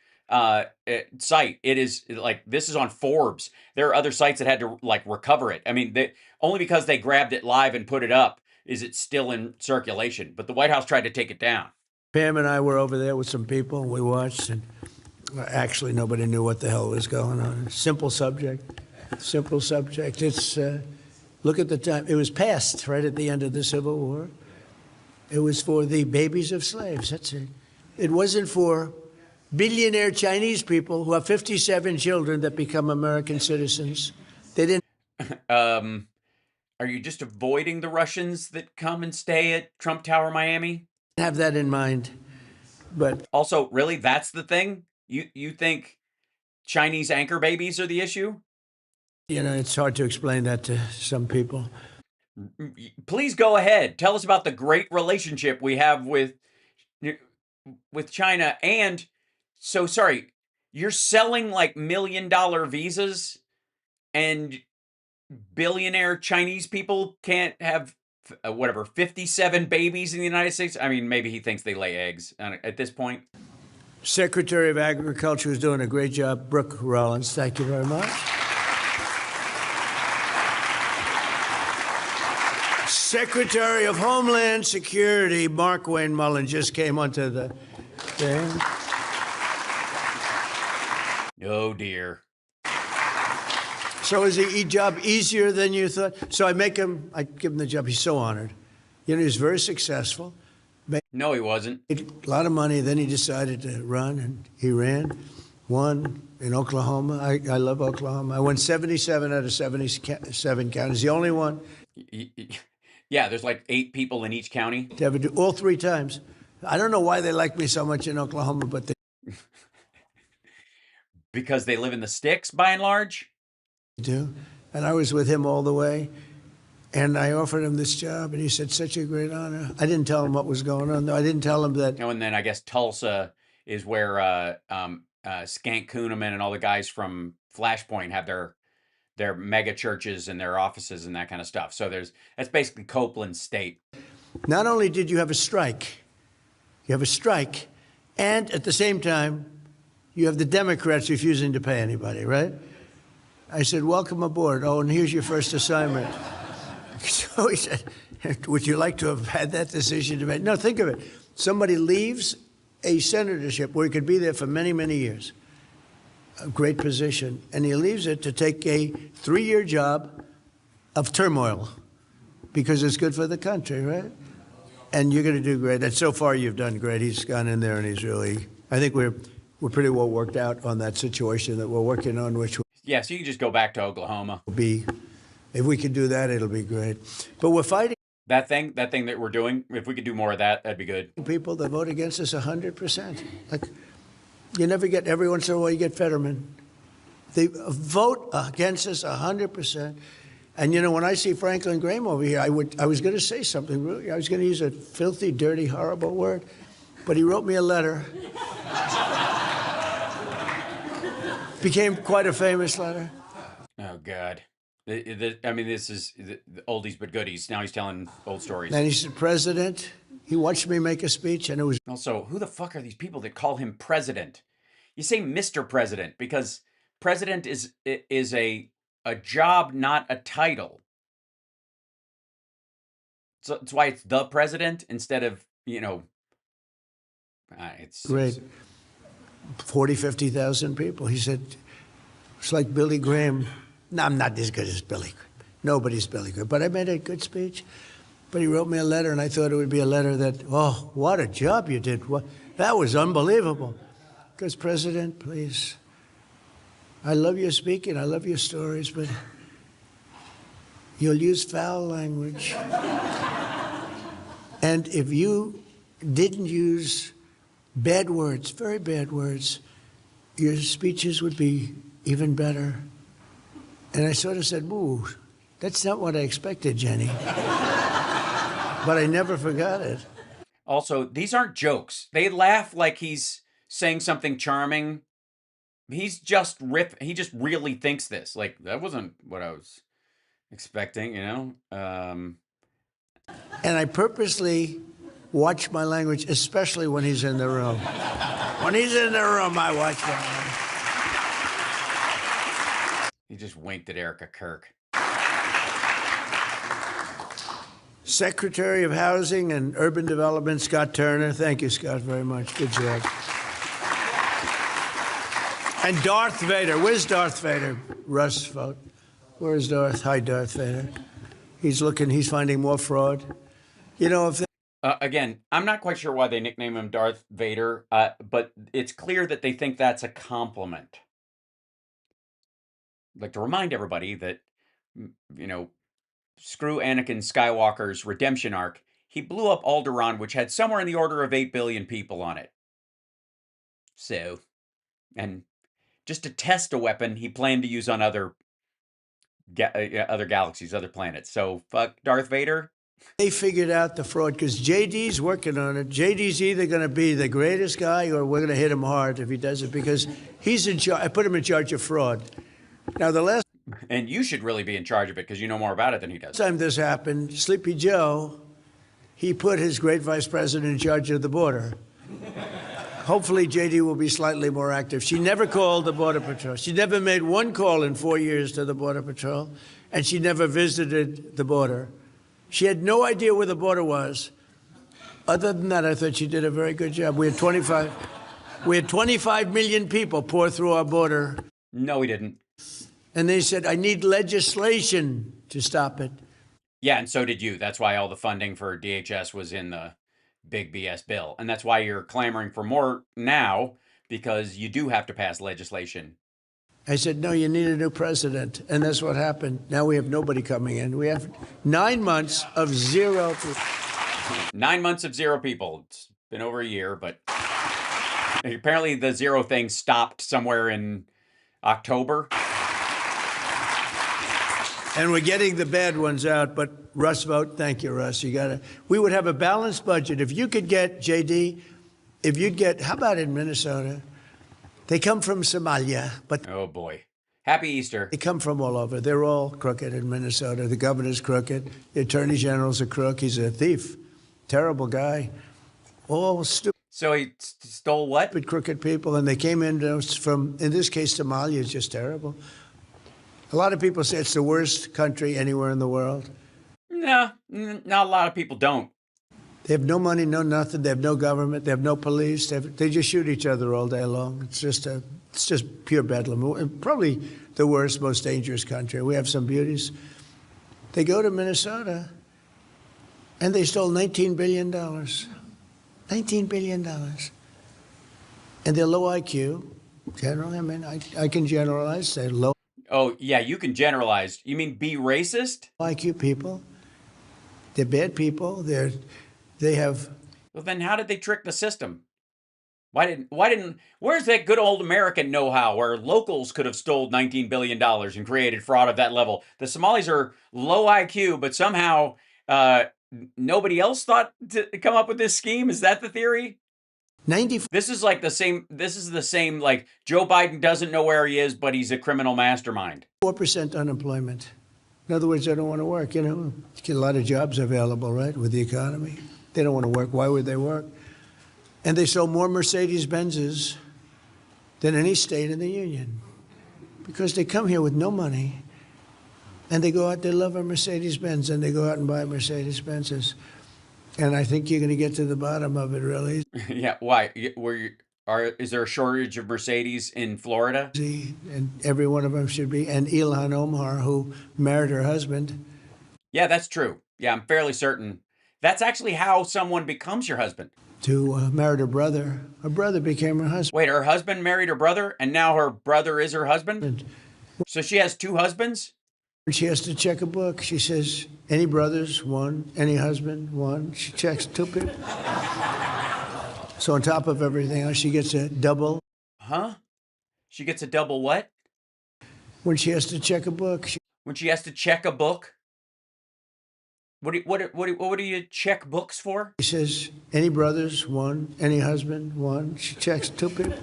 site. It is like, this is on Forbes. There are other sites that had to like recover it. I mean, only because they grabbed it live and put it up is it still in circulation. But the White House tried to take it down. Pam and I were over there with some people, and we watched, and actually nobody knew what the hell was going on. Simple subject. It's, look at the time. It was passed right at the end of the Civil War. It was for the babies of slaves. That's it. It wasn't for billionaire Chinese people who have 57 children that become American citizens. They didn't. Are you just avoiding the Russians that come and stay at Trump Tower, Miami? Have that in mind. But also, really, that's the thing? You think Chinese anchor babies are the issue? It's hard to explain that to some people. Please go ahead. Tell us about the great relationship we have with China. And so, sorry, you're selling like $1 million visas, and billionaire Chinese people can't have whatever, 57 babies in the United States. I mean, maybe he thinks they lay eggs at this point. Secretary of Agriculture is doing a great job. Brooke Rollins, thank you very much. Secretary of Homeland Security, Mark Wayne Mullen, just came onto the thing. Oh, dear. So is the job easier than you thought? So I give him the job. He's so honored. You know, he's very successful. No, he wasn't. Made a lot of money. Then he decided to run, and he ran. Won in Oklahoma. I love Oklahoma. I won 77 out of 77 counties. The only one. Yeah, there's like 8 people in each county. To ever do all 3 times. I don't know why they like me so much in Oklahoma, but they Because they live in the sticks, by and large. do. And I was with him all the way. And I offered him this job, and he said, such a great honor. I didn't tell him what was going on, though. I didn't tell him that. Oh, and then I guess Tulsa is where Skank Kuhneman and all the guys from Flashpoint have their mega churches and their offices and that kind of stuff. So that's basically Copeland State. Not only did you have a strike, and at the same time, you have the Democrats refusing to pay anybody, right? I said, welcome aboard. Oh, and here's your first assignment. So he said, would you like to have had that decision to make? No, think of it. Somebody leaves a senatorship where he could be there for many, many years, a great position, and he leaves it to take a 3-year job of turmoil because it's good for the country, right? And you're going to do great. And so far, you've done great. He's gone in there, and he's really, I think we're pretty well worked out on that situation that we're working on, which will Yeah, so you can just go back to Oklahoma. be, if we can do that, it'll be great. But we're fighting That thing that we're doing, if we could do more of that, that'd be good. people that vote against us 100%. Like, you never get, every once in a while, you get Fetterman. They vote against us 100%. And, you know, when I see Franklin Graham over here, I was going to say something, really. I was going to use a filthy, dirty, horrible word. But he wrote me a letter. Became quite a famous letter. Oh, God. I mean, this is the oldies but goodies. Now he's telling old stories. And he said, President, he watched me make a speech, and it was Also, who the fuck are these people that call him president? You say Mr. President because president is a job, not a title. So that's why it's the president instead of, you know, it's great. 40, 50,000 people. He said, it's like Billy Graham. No, I'm not as good as Billy Graham. Nobody's Billy Graham. But I made a good speech. But he wrote me a letter, and I thought it would be a letter that, oh, what a job you did. That was unbelievable. Because, President, please, I love your speaking, I love your stories, but you'll use foul language. And if you didn't use bad words, very bad words, your speeches would be even better. And I sort of said, ooh, that's not what I expected, Jenny. But I never forgot it. Also, these aren't jokes. They laugh like he's saying something charming. He just really thinks this. Like, that wasn't what I was expecting, you know? And I purposely watch my language, especially when he's in the room. When he's in the room, I watch my language. He just winked at Erica Kirk. Secretary of Housing and Urban Development, Scott Turner. Thank you, Scott, very much. Good job. And Darth Vader. Where's Darth Vader? Russ vote. Where's Darth? Hi, Darth Vader. He's finding more fraud. You know, if Again, I'm not quite sure why they nickname him Darth Vader, but it's clear that they think that's a compliment. I'd like to remind everybody that, you know, screw Anakin Skywalker's redemption arc. He blew up Alderaan, which had somewhere in the order of 8 billion people on it. So, and just to test a weapon he planned to use on other galaxies, other planets. So, fuck Darth Vader. they figured out the fraud, because JD's working on it. JD's either going to be the greatest guy, or we're going to hit him hard if he does it, because he's in charge. I put him in charge of fraud. Now, the last And you should really be in charge of it because you know more about it than he does. Time this happened, Sleepy Joe, he put his great vice president in charge of the border. Hopefully, JD will be slightly more active. She never called the Border Patrol. She never made one call in 4 years to the Border Patrol, and she never visited the border. She had no idea where the border was. Other than that, I thought she did a very good job. We had 25 million people pour through our border, No, we didn't. and they said, I need legislation to stop it. Yeah, and so did you. That's why all the funding for DHS was in the big BS bill. And that's why you're clamoring for more now, because you do have to pass legislation. I said, no, you need a new president. And that's what happened. Now we have nobody coming in. We have 9 months of zero. 9 months of zero people. It's been over a year, but apparently the zero thing stopped somewhere in October. And we're getting the bad ones out, but Russ vote. Thank you, Russ. We would have a balanced budget. If you could get, JD, how about in Minnesota? They come from Somalia, but Oh boy. Happy Easter. they come from all over. They're all crooked in Minnesota. The governor's crooked. The attorney general's a crook. He's a thief. Terrible guy. All stupid, So he stole what? crooked people. And they came in from, in this case, Somalia is just terrible. A lot of people say it's the worst country anywhere in the world. No, not a lot of people don't. They have no money, no nothing. They have no government. They have no police. They just shoot each other all day long. It's just pure bedlam. Probably the worst, most dangerous country. We have some beauties. They go to Minnesota, and they stole $19 billion. $19 billion. And they're low IQ. Generally, I mean, I can generalize. They're low Oh, yeah, you can generalize. You mean be racist? IQ people. They're bad people. They have. Well, then how did they trick the system? Where's that good old American know-how where locals could have stole $19 billion and created fraud of that level? The Somalis are low IQ, but somehow nobody else thought to come up with this scheme? Is that the theory? 94% This is the same, like Joe Biden doesn't know where he is, but he's a criminal mastermind. unemployment. In other words, they don't want to work. You know, get a lot of jobs available, right, with the economy. They don't want to work. Why would they work? And they sold more Mercedes-Benzes than any state in the union because they come here with no money, and they go out. They love a Mercedes-Benz, and they go out and buy Mercedes-Benzes. And I think you're going to get to the bottom of it really Yeah, why? Is there a shortage of Mercedes in Florida? easy, and every one of them should be. And Ilhan Omar, who married her husband, Yeah, that's true. Yeah, I'm fairly certain. That's actually how someone becomes your husband. married her brother. Her brother became her husband. Wait, her husband married her brother, and now her brother is her husband? So she has two husbands? She has to check a book. She says, any brothers? One. Any husband? One. She checks 2 people. So on top of everything else, she gets a double. Huh? She gets a double what? When she has to check a book, When she has to check a book? What do you check books for? she says, any brothers? One. Any husband? One. She checks 2 people.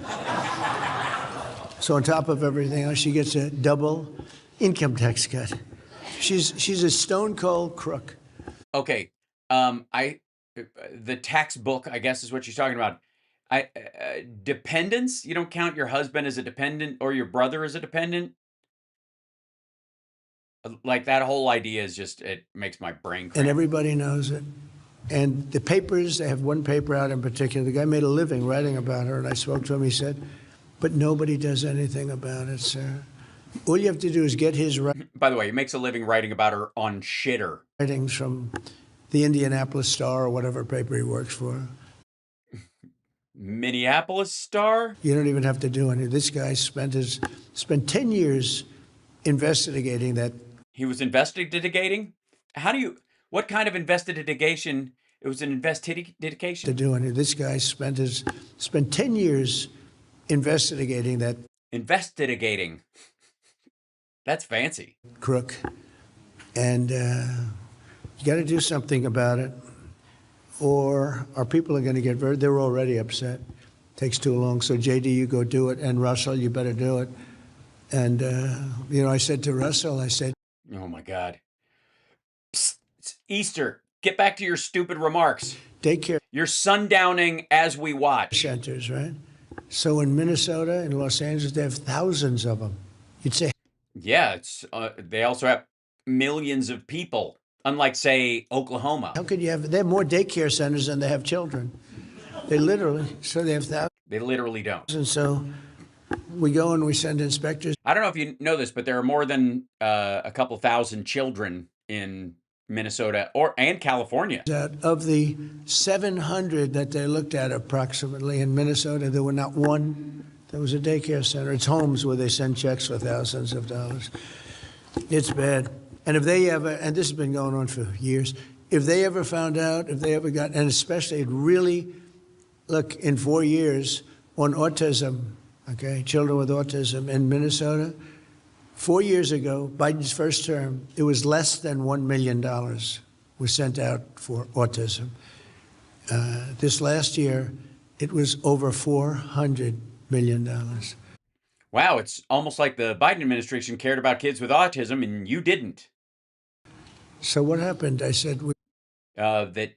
So on top of everything else, she gets a double income tax cut. She's a stone cold crook. Okay. The tax book, I guess, is what she's talking about. Dependents? You don't count your husband as a dependent or your brother as a dependent? Like that whole idea is just, it makes my brain And cramp. everybody knows it. And the papers, they have one paper out in particular. The guy made a living writing about her, and I spoke to him. He said, but nobody does anything about it, sir. All you have to do is get his By the way, he makes a living writing about her on Shitter. writings from the Indianapolis Star or whatever paper he works for. Minneapolis Star? You don't even have to do anything. This guy spent 10 years investigating that. He was investigating? What kind of investigation? It was an investigation? To do anything. This guy spent 10 years investigating that Investigating. That's fancy. crook. And you got to do something about it, or our people are going to get they're already upset. Takes too long. So, JD, you go do it. And Russell, you better do it. And, I said to Russell, I said, Oh my God. Psst, it's Easter. Get back to your stupid remarks. daycare You're sundowning as we watch. centers, right? So in Minnesota, in Los Angeles, they have thousands of them. You'd say, Yeah, it's they also have millions of people, unlike say Oklahoma. how could you have, they have more daycare centers than they have children. They literally, so they have thousands. They literally don't. And so we go and we send inspectors. I don't know if you know this, but there are more than a couple thousand children in Minnesota and California. Out of the 700 that they looked at approximately in Minnesota, there were not one that was a daycare center. It's homes where they send checks for thousands of dollars. It's bad. And if they ever, and this has been going on for years, if they ever found out, if they ever got, and especially it really, look, in 4 years on autism, okay, children with autism in Minnesota, 4 years ago, Biden's first term, it was less than $1 million was sent out for autism. This last year, it was over $400 million. Wow, it's almost like the Biden administration cared about kids with autism and you didn't. So what happened? I said, That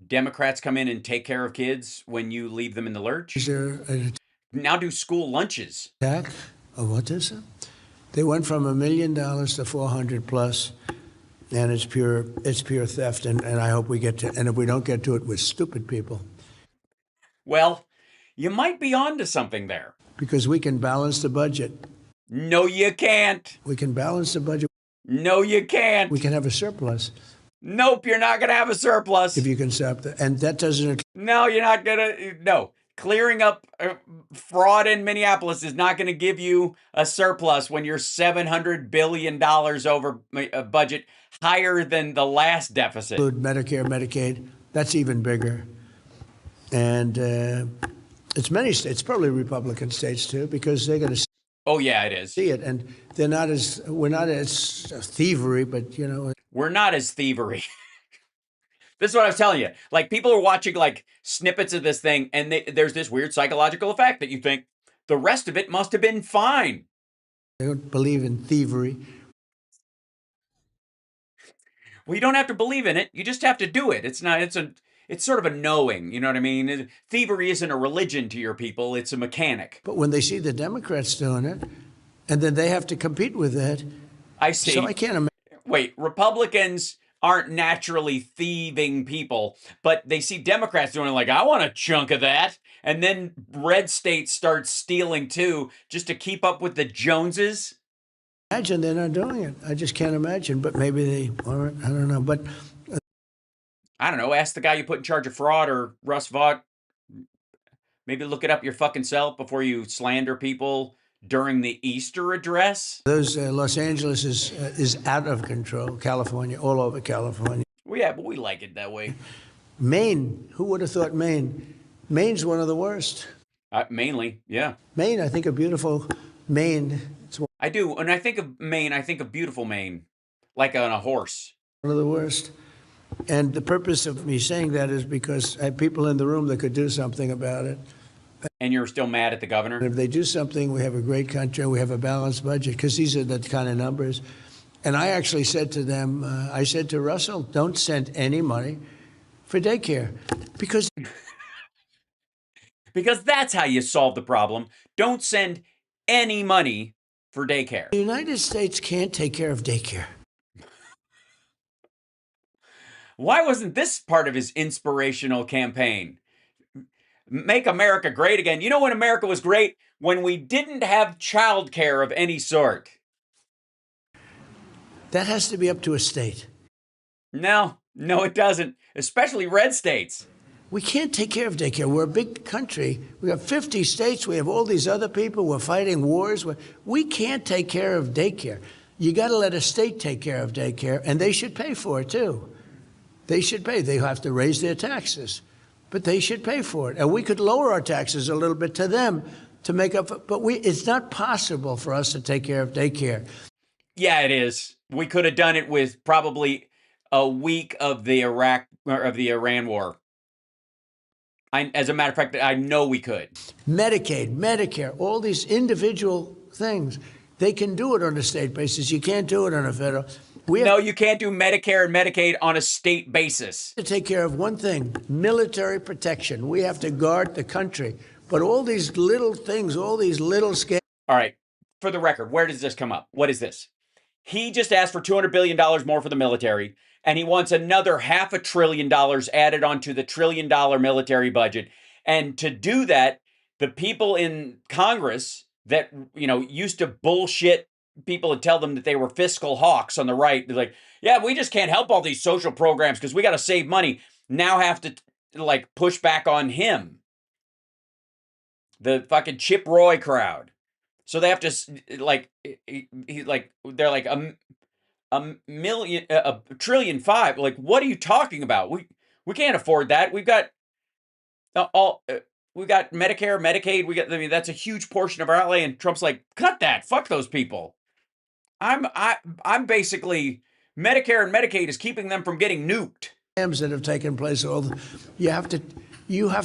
Democrats come in and take care of kids when you leave them in the lurch. is there an Now do school lunches. attack of autism? They went from $1 million to 400 plus, and it's pure theft. And I hope we get to, and if we don't get to it, we're stupid people. Well, you might be onto something there. Because we can balance the budget. No, you can't. We can balance the budget. No, you can't. We can have a surplus Nope, you're not going to have a surplus. if you can stop that. And that doesn't. No, you're not going to. No. Clearing up fraud in Minneapolis is not going to give you a surplus when you're $700 billion over a budget, higher than the last deficit. Include Medicare, Medicaid. That's even bigger. And it's many states, probably Republican states too, because they're going to Oh, yeah, it is. see it. And we're not as thievery, but We're not as thievery. This is what I was telling you. Like, people are watching like snippets of this thing, and there's this weird psychological effect that you think the rest of it must have been fine. they don't believe in thievery. Well, you don't have to believe in it. You just have to do it. It's sort of a knowing. You know what I mean? Thievery isn't a religion to your people. It's a mechanic. But when they see the Democrats doing it, and then they have to compete with that, I see. so I can't imagine. Wait, Republicans aren't naturally thieving people, but they see Democrats doing it like, I want a chunk of that. And then red states start stealing too, just to keep up with the Joneses. Imagine they're not doing it. I just can't imagine. But maybe they aren't. I don't know. But I don't know. Ask the guy you put in charge of fraud or Russ Vought. Maybe look it up your fucking self before you slander people during the Easter address. those Los Angeles is out of control. California, all over California. Well, yeah, but we like it that way. Maine. Who would have thought Maine? Maine's one of the worst. Mainly, yeah. Maine, I think a beautiful Maine. It's one I do. When I think of Maine, I think of beautiful Maine, like on a horse. of the worst. And the purpose of me saying that is because I have people in the room that could do something about it. And you're still mad at the And governor? if they do something, we have a great country, we have a balanced budget, because these are the kind of numbers. And I actually said to them, I said to Russell, don't send any money for daycare, because Because that's how you solve the problem. Don't send any money for daycare. the United States can't take care of daycare. Why wasn't this part of his inspirational campaign? Make America great again. You know when America was great? When we didn't have childcare of any sort. That has to be up to a state. No, it doesn't. Especially red states. We can't take care of daycare. We're a big country. We have 50 states. We have all these other people. We're fighting wars. We can't take care of daycare. You got to let a state take care of daycare, and they should pay for it too. They should pay. They have to raise their taxes, but they should pay for it. And we could lower our taxes a little bit to them to make up. But it's not possible for us to take care of daycare. Yeah, it is. We could have done it with probably a week of the Iran war. As a matter of fact, I know we could. Medicaid, Medicare, all these individual things. They can do it on a state basis. You can't do it on a federal. We have No, you can't do Medicare and Medicaid on a state basis. to take care of one thing: military protection. We have to guard the country. But all these little things, all these little scams. All right. For the record, where does this come up? What is this? He just asked for $200 billion more for the military, and he wants another $500 billion added onto the $1 trillion military budget. And to do that, the people in Congress that, used to bullshit people and tell them that they were fiscal hawks on the right, they're like, yeah, we just can't help all these social programs because we got to save money, now have to push back on him. The fucking Chip Roy crowd. So they have to they're like $1.5 trillion. Like, what are you talking about? We can't afford that. We've got we got Medicare, Medicaid. That's a huge portion of our outlay. And Trump's like, cut that. Fuck those people. I'm basically, Medicare and Medicaid is keeping them from getting nuked. That have taken place. You have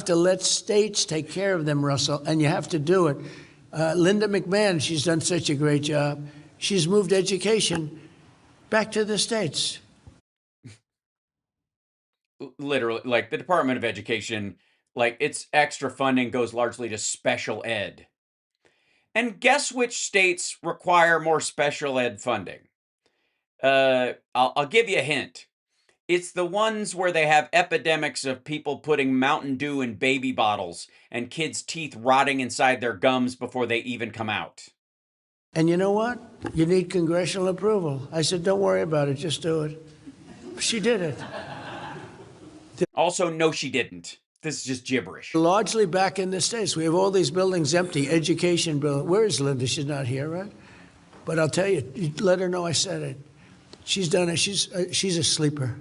to let states take care of them, Russell, and you have to do it. Linda McMahon, she's done such a great job. She's moved education back to the states. Literally, like the Department of Education, like its extra funding goes largely to special ed. And guess which states require more special ed funding? I'll give you a hint. It's the ones where they have epidemics of people putting Mountain Dew in baby bottles and kids' teeth rotting inside their gums before they even come out. And you know what? You need congressional approval. I said, don't worry about it, just do it. She did it. Also, no, she didn't. This is just gibberish. Largely back in the States. We have all these buildings empty, education buildings. Where is Linda? She's not here, right? But I'll tell you, let her know I said it. She's done it. She's a sleeper.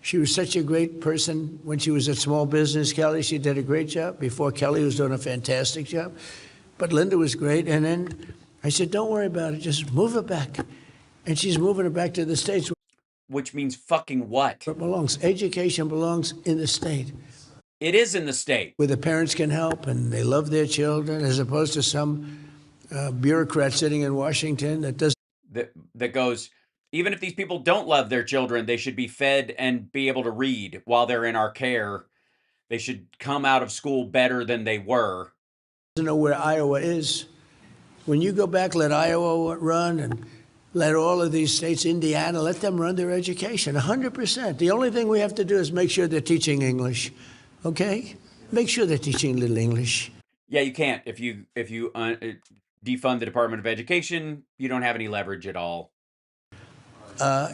She was such a great person when she was at Small Business Kelly. She did a great job. Before Kelly was doing a fantastic job. But Linda was great. And then I said, don't worry about it. Just move it back. And she's moving it back to the States. Which means fucking what? It belongs. Education belongs in the state. It is in the state. Where the parents can help and they love their children, as opposed to some bureaucrat sitting in Washington that doesn't. That goes, even if these people don't love their children, they should be fed and be able to read while they're in our care. They should come out of school better than they were. Doesn't know where Iowa is. When you go back, let Iowa run and let all of these states, Indiana, let them run their education, 100%. The only thing we have to do is make sure they're teaching English, okay? Make sure they're teaching a little English. Yeah, you can't. If you defund the Department of Education, you don't have any leverage at all.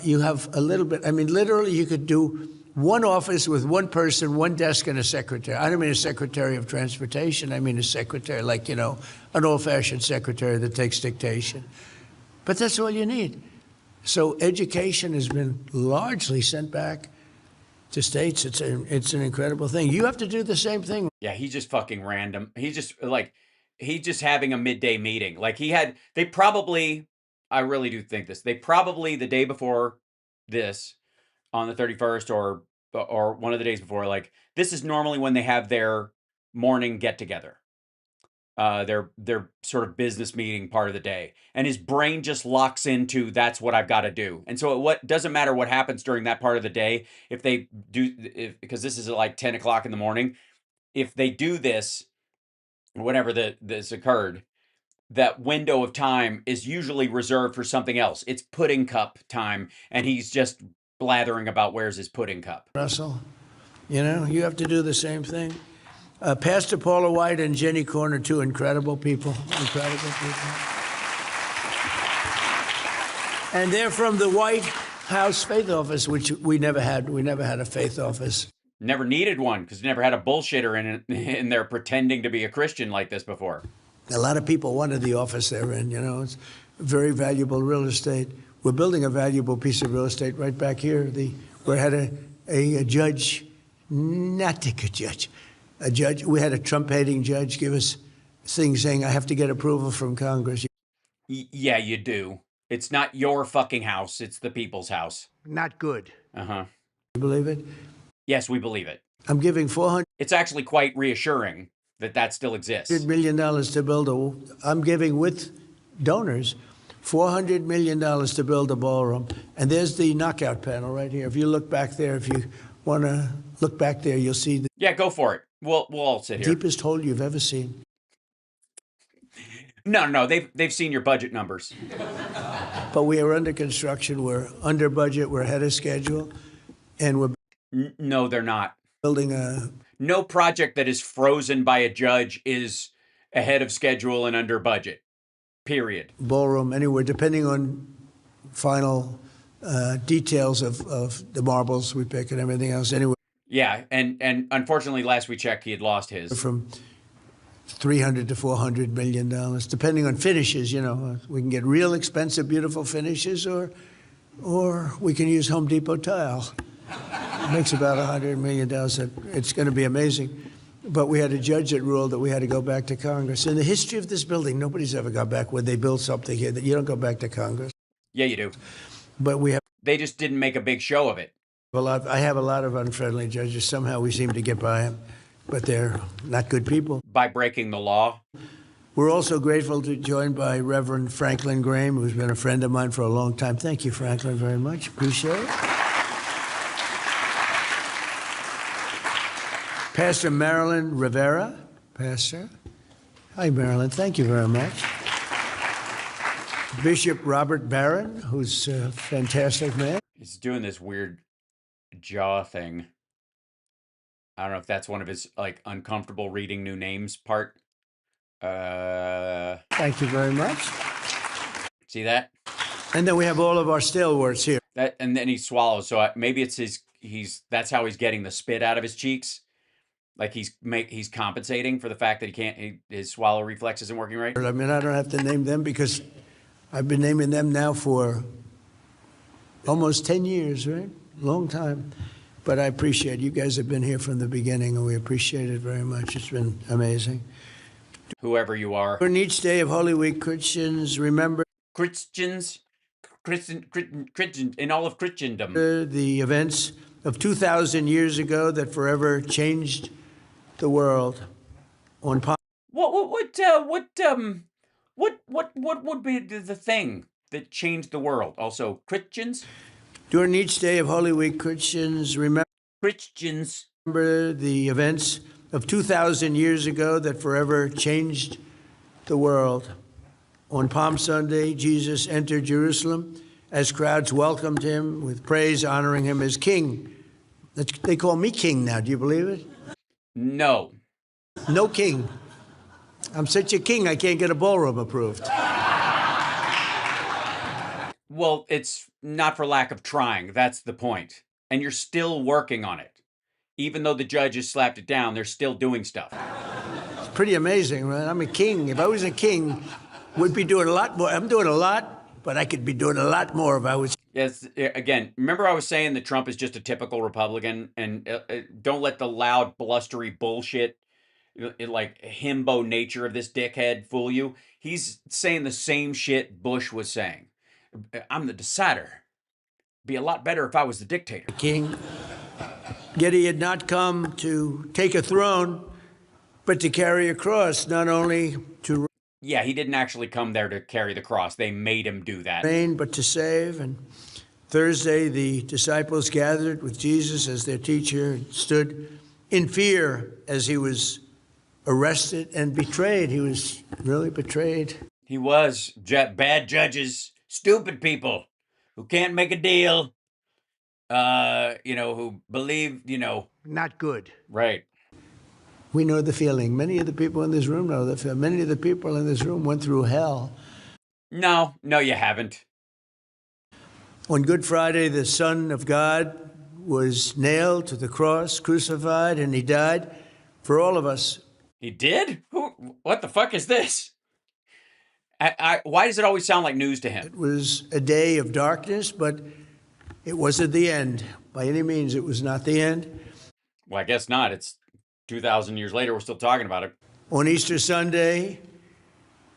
You have a little bit. I mean, literally, you could do one office with one person, one desk, and a secretary. I don't mean a secretary of transportation. I mean a secretary, like, an old-fashioned secretary that takes dictation. But that's all you need. So education has been largely sent back to states. It's an incredible thing. You have to do the same thing. Yeah, he's just fucking random. He's just having a midday meeting. Like they probably, I really do think this, they probably the day before this, on the 31st or one of the days before, like this is normally when they have their morning get together. Their sort of business meeting part of the day, and his brain just locks into that's what I've got to do. And so what doesn't matter what happens during that part of the day, because this is at like 10 o'clock in the morning, if they do this, whenever this occurred, that window of time is usually reserved for something else. It's pudding cup time, and he's just blathering about where's his pudding cup. Russell, you have to do the same thing. Pastor Paula White and Jenny Corner, two incredible people. And they're from the White House Faith Office, which we never had. We never had a faith office. Never needed one, because never had a bullshitter in there pretending to be a Christian like this before. A lot of people wanted the office they're in, It's very valuable real estate. We're building a valuable piece of real estate right back here. We had a judge, not a good judge. A judge, we had a Trump-hating judge give us things saying, I have to get approval from Congress. Yeah, you do. It's not your fucking house. It's the people's house. Not good. Uh-huh. You believe it? Yes, we believe it. I'm giving $400 It's actually quite reassuring that still exists. million to build I'm giving with donors $400 million to build a ballroom. And there's the knockout panel right here. If you look back there, if you want to look back there, you'll see the Yeah, go for it. We'll all sit here. deepest hole you've ever seen. No, they've seen your budget numbers. But we are under construction. We're under budget. We're ahead of schedule. And we're No, they're not. building a No project that is frozen by a judge is ahead of schedule and under budget. Period. ballroom anywhere, depending on final details of the marbles we pick and everything else. Anywhere Yeah, and unfortunately, last we checked, he had lost his. from $300 to $400 million, depending on finishes. You know, we can get real expensive, beautiful finishes, or we can use Home Depot tile. It makes about $100 million. It's going to be amazing. But we had a judge that ruled that we had to go back to Congress. In the history of this building, nobody's ever gone back when they build something here. That you don't go back to Congress. Yeah, you do. But we have They just didn't make a big show of it. a lot. I have a lot of unfriendly judges. Somehow we seem to get by them, but they're not good people. By breaking the law. We're also grateful to joined by Reverend Franklin Graham, who's been a friend of mine for a long time. Thank you, Franklin, very much. Appreciate it. Pastor Marilyn Rivera. Pastor. Hi, Marilyn. Thank you very much. Bishop Robert Barron, who's a fantastic man. He's doing this weird jaw thing. I don't know if that's one of his like uncomfortable reading new names part. Thank you very much. See that? And then we have all of our stalwarts here. That and then he swallows. So maybe it's that's how he's getting the spit out of his cheeks. Like he's compensating for the fact that his swallow reflex isn't working right. I mean, I don't have to name them because I've been naming them now for almost 10 years, right? Long time. But I appreciate it. You guys have been here from the beginning, and we appreciate it very much. It's been amazing. Whoever you are. On each day of Holy Week, Christians remember Christian, in all of Christendom. the events of 2,000 years ago that forever changed the world. On Palm What would be the thing that changed the world? Also, Christians? During each day of Holy Week, Christians remember Christians. the events of 2,000 years ago that forever changed the world. On Palm Sunday, Jesus entered Jerusalem as crowds welcomed him with praise, honoring him as king. They call me king now. Do you believe it? No. No king. I'm such a king, I can't get a ballroom approved. Well, it's not for lack of trying. That's the point. And you're still working on it. Even though the judge has slapped it down, they're still doing stuff. It's pretty amazing, right? I'm a king. If I was a king, we'd be doing a lot more. I'm doing a lot, but I could be doing a lot more if I was. Yes, again, remember I was saying that Trump is just a typical Republican, and don't let the loud, blustery bullshit, like himbo nature of this dickhead fool you. He's saying the same shit Bush was saying. I'm the decider. Be a lot better if I was the dictator. King. Yet he had not come to take a throne, but to carry a cross, not only to Yeah, he didn't actually come there to carry the cross. They made him do that. reign, but to save. And Thursday, the disciples gathered with Jesus as their teacher and stood in fear as he was arrested and betrayed. He was really betrayed. He was bad judges, stupid people who can't make a deal, who believe, Not good. right. We know the feeling. Many of the people in this room know the feeling. Many of the people in this room went through hell. No, you haven't. On Good Friday, the Son of God was nailed to the cross, crucified, and he died for all of us. He did? What the fuck is this? Why does it always sound like news to him? It was a day of darkness, but it wasn't the end. By any means, it was not the end. Well, I guess not. It's 2,000 years later. We're still talking about it. On Easter Sunday,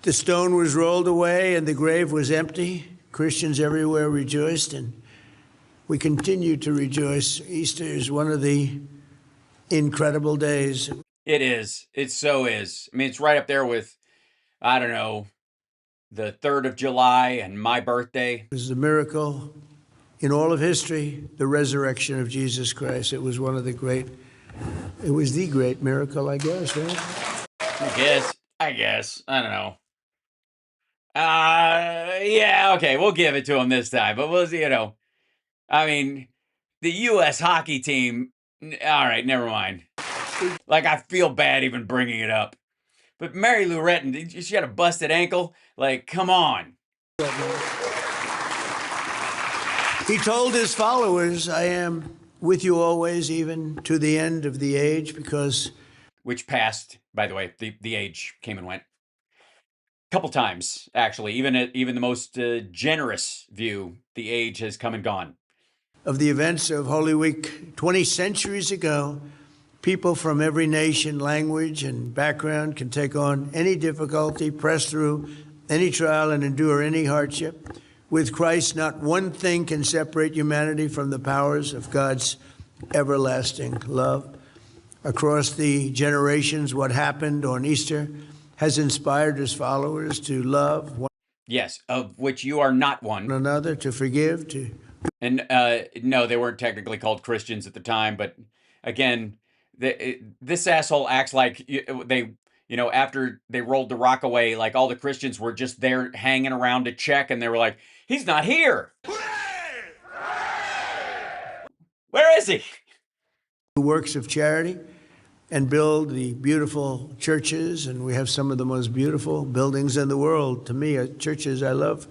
the stone was rolled away and the grave was empty. Christians everywhere rejoiced, and we continue to rejoice. Easter is one of the incredible days. It is. It so is. I mean, it's right up there with, I don't know, the 3rd of July and my birthday. It was a miracle in all of history, the resurrection of Jesus Christ. It was the great miracle, I guess, right? I guess. I don't know. Yeah, okay, we'll give it to him this time, but we'll see, I mean, the U.S. hockey team, all right, never mind. Like, I feel bad even bringing it up. But Mary Lou Retton, she had a busted ankle. Like, come on. He told his followers, I am with you always, even to the end of the age, because... Which passed, by the way, the age came and went. A couple times, actually. Even the most generous view, the age has come and gone. Of the events of Holy Week 20 centuries ago, people from every nation, language, and background can take on any difficulty, press through any trial, and endure any hardship. With Christ, not one thing can separate humanity from the powers of God's everlasting love. Across the generations, what happened on Easter has inspired his followers to love one Yes, of which you are not one. another, to forgive, to... And no, they weren't technically called Christians at the time, but again, this asshole acts like they, after they rolled the rock away, like all the Christians were just there hanging around to check, and they were like, he's not here. Where is he? works of charity and build the beautiful churches, and we have some of the most beautiful buildings in the world. To me, churches, I love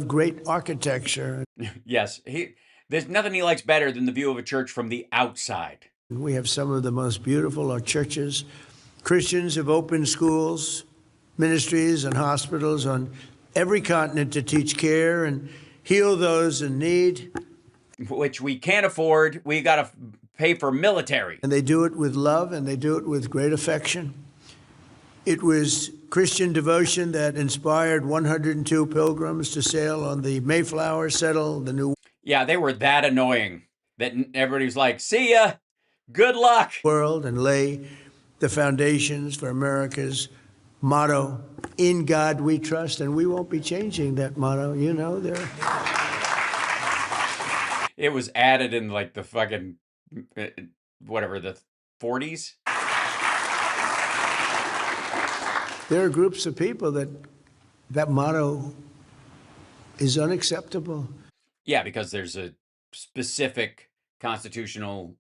great architecture. Yes, there's nothing he likes better than the view of a church from the outside. We have some of the most beautiful churches. Christians have opened schools, ministries, and hospitals on every continent to teach care and heal those in need. Which we can't afford. We got to pay for military. And they do it with love, and they do it with great affection. It was Christian devotion that inspired 102 pilgrims to sail on the Mayflower, settle the New Yeah, they were that annoying that everybody was like, see ya, good luck. World, and lay the foundations for America's motto, in God we trust, and we won't be changing that motto. It was added in like the fucking, whatever, the 40s. There are groups of people that motto is unacceptable. Yeah, because there's a specific constitutional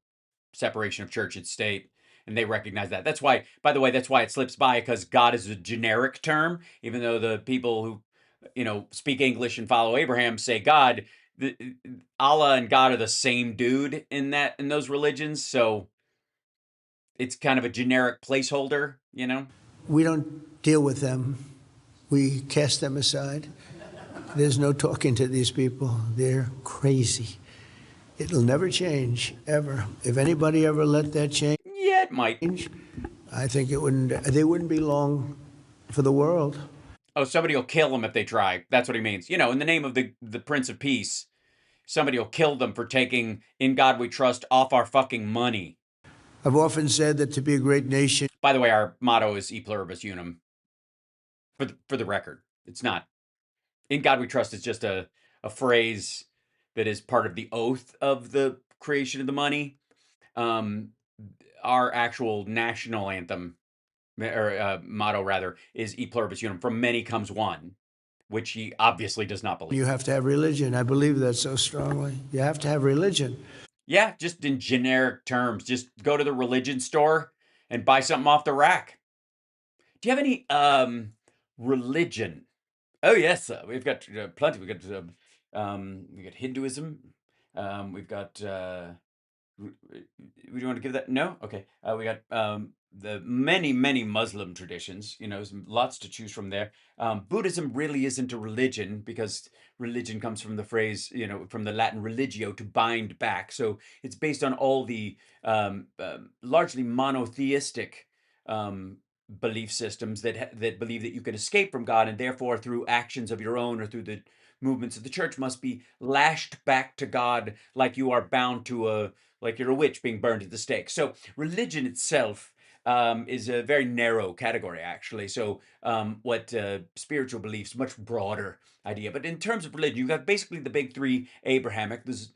separation of church and state, and they recognize that. That's why, by the way, that's why it slips by, because God is a generic term, even though the people who, speak English and follow Abraham say God. Allah and God are the same dude in those religions, so it's kind of a generic placeholder, We don't deal with them. We cast them aside. There's no talking to these people. They're crazy. It'll never change, ever. If anybody ever let that change, Yeah, it might. I think they wouldn't be long for the world. Oh, somebody will kill them if they try. That's what he means. In the name of the Prince of Peace, somebody will kill them for taking "In God We Trust" off our fucking money. I've often said that to be a great nation, By the way, our motto is "E pluribus unum." For the record, it's not. "In God We Trust" is just a phrase that is part of the oath of the creation of the money. Our actual national anthem, or motto rather, is "E pluribus unum." From many comes one, which he obviously does not believe. you have to have religion. I believe that so strongly. You have to have religion. Yeah, just in generic terms. Just go to the religion store and buy something off the rack. Do you have any religion? Oh yes, we've got plenty. We got Hinduism. We've got. We do want to give that? No. Okay. We got the many Muslim traditions. Lots to choose from there. Buddhism really isn't a religion, because religion comes from the phrase, from the Latin religio, to bind back. So it's based on all the largely monotheistic belief systems that believe that you can escape from God, and therefore through actions of your own or through the movements of the church must be lashed back to God, like you are bound to like you're a witch being burned at the stake. So religion itself is a very narrow category, actually. So, what spiritual beliefs, much broader idea. But in terms of religion, you got basically the big three Abrahamic. There's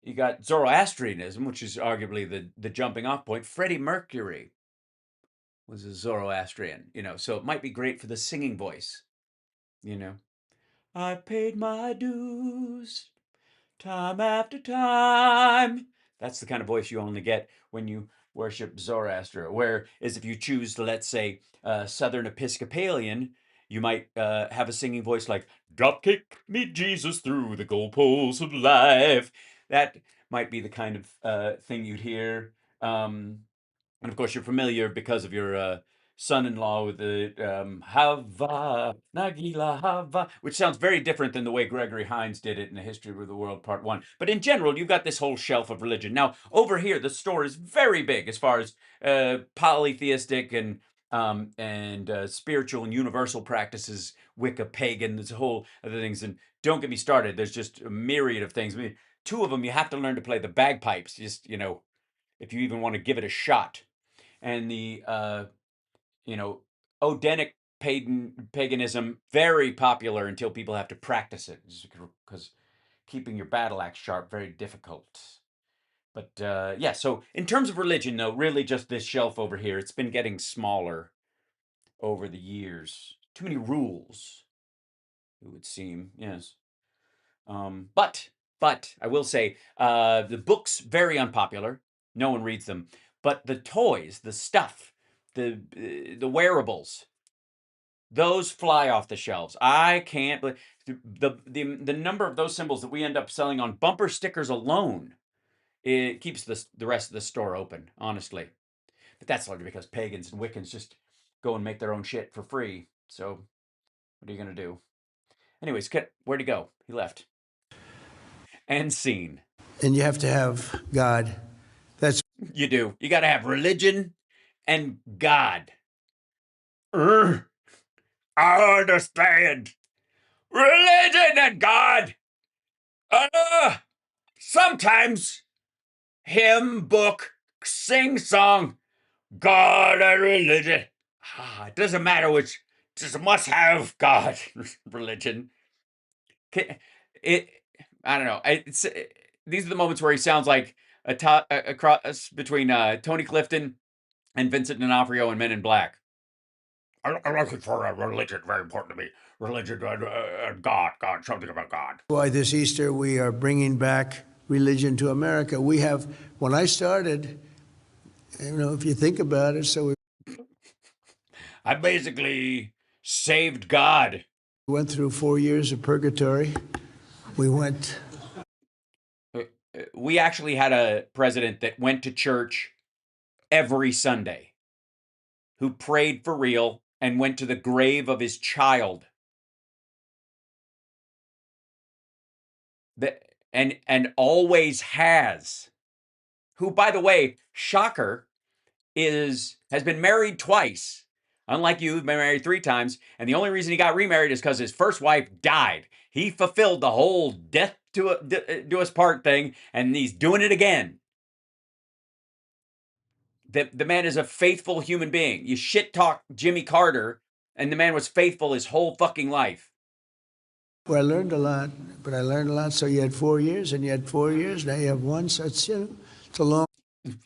you got Zoroastrianism, which is arguably the jumping off point. Freddie Mercury was a Zoroastrian, so it might be great for the singing voice, you know. I paid my dues time after time. That's the kind of voice you only get when you worship Zoroaster. Whereas if you choose to, let's say, Southern Episcopalian, you might have a singing voice like, Dropkick me Jesus through the goalposts of life. That might be the kind of thing you'd hear. And of course, you're familiar because of your son-in-law with the Hava, Nagila Hava, which sounds very different than the way Gregory Hines did it in the History of the World Part 1. But in general, you've got this whole shelf of religion. Now, over here, the store is very big as far as polytheistic and spiritual and universal practices, Wicca, pagan, there's a whole other things. And don't get me started, there's just a myriad of things. I mean, two of them, you have to learn to play the bagpipes, just, if you even want to give it a shot. And the Odinic paganism, very popular until people have to practice it, because keeping your battle axe sharp, very difficult. But yeah, so in terms of religion, though, really just this shelf over here, it's been getting smaller over the years. Too many rules, it would seem, yes. But I will say, the books, very unpopular. No one reads them. But the toys, the stuff, the wearables, those fly off the shelves. I can't believe the number of those symbols that we end up selling on bumper stickers alone. It keeps the rest of the store open, honestly. But that's largely because pagans and Wiccans just go and make their own shit for free. So what are you gonna do? Anyways, where'd he go? He left. And scene. And you have to have God. That's You do. You got to have religion and God. I understand. Religion and God. Sometimes hymn, book, sing song, God and religion. It doesn't matter which. Just must have God. Religion. I don't know. These are the moments where he sounds like a cross between Tony Clifton and Vincent D'Onofrio and Men in Black. I'm looking for a religion, very important to me. Religion and God, something about God. why this Easter we are bringing back religion to America. We have, when I started, if you think about it, so we I basically saved God. went through 4 years of purgatory. We actually had a president that went to church every Sunday, who prayed for real and went to the grave of his child. And always has. Who, by the way, shocker, has been married twice. Unlike you, been married 3 times, and the only reason he got remarried is because his first wife died. He fulfilled the whole death do us part thing, and he's doing it again. The man is a faithful human being. You shit talk Jimmy Carter, and the man was faithful his whole fucking life. Well, I learned a lot, but I learned a lot. So you had 4 years, and you had 4 years. Now you have 1. So it's a long.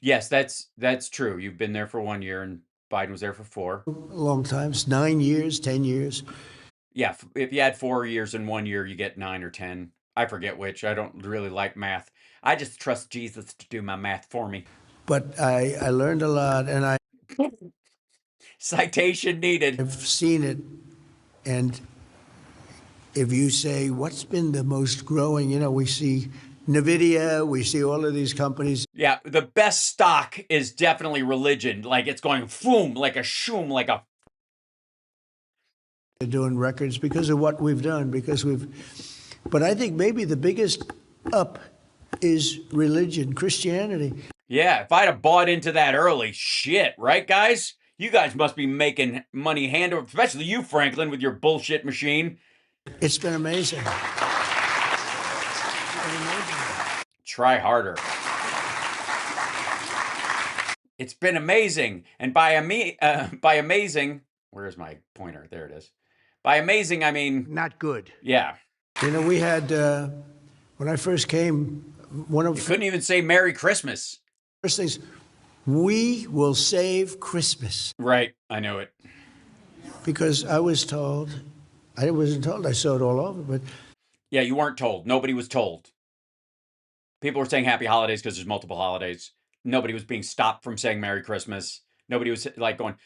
Yes, that's true. You've been there for 1 year, and Biden was there for 4. Long times, 9 years, 10 years. Yeah, if you had 4 years in 1 year, you get 9 or 10. I forget which. I don't really like math. I just trust Jesus to do my math for me. But I learned a lot, and Citation needed. I've seen it. And if you say, what's been the most growing, we see NVIDIA, we see all of these companies. Yeah, the best stock is definitely religion. Like it's going boom, like a shoom, like a. They're doing records because of what we've done, but I think maybe the biggest up is religion, Christianity. Yeah, if I'd have bought into that early, shit, right, guys? You guys must be making money hand over, especially you, Franklin, with your bullshit machine. It's been amazing. Try harder. It's been amazing. And by amazing, where's my pointer? There it is. By amazing, I mean, Not good. yeah. You know, we had, when I first came, one of You couldn't even say Merry Christmas. the first things, we will save Christmas. Right. I know it. Because I was told, I wasn't told, I saw it all over, but Yeah, you weren't told. Nobody was told. People were saying happy holidays because there's multiple holidays. Nobody was being stopped from saying Merry Christmas. Nobody was like going,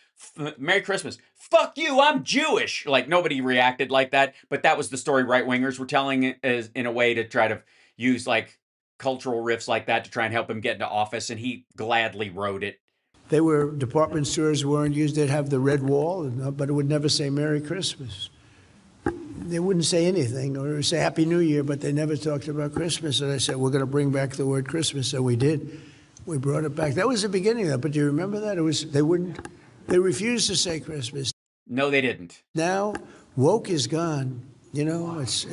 Merry Christmas. Fuck you, I'm Jewish. Like nobody reacted like that. But that was the story right wingers were telling as in a way to try to use like cultural riffs like that to try and help him get into office. And he gladly wrote it. they were, department stores weren't used, they'd have the red wall, but it would never say Merry Christmas. They wouldn't say anything, or say Happy New Year, but they never talked about Christmas. And I said, we're going to bring back the word Christmas. So we did. We brought it back. That was the beginning of that. But do you remember that? They refused to say Christmas. No, they didn't. Now, woke is gone. You know, it's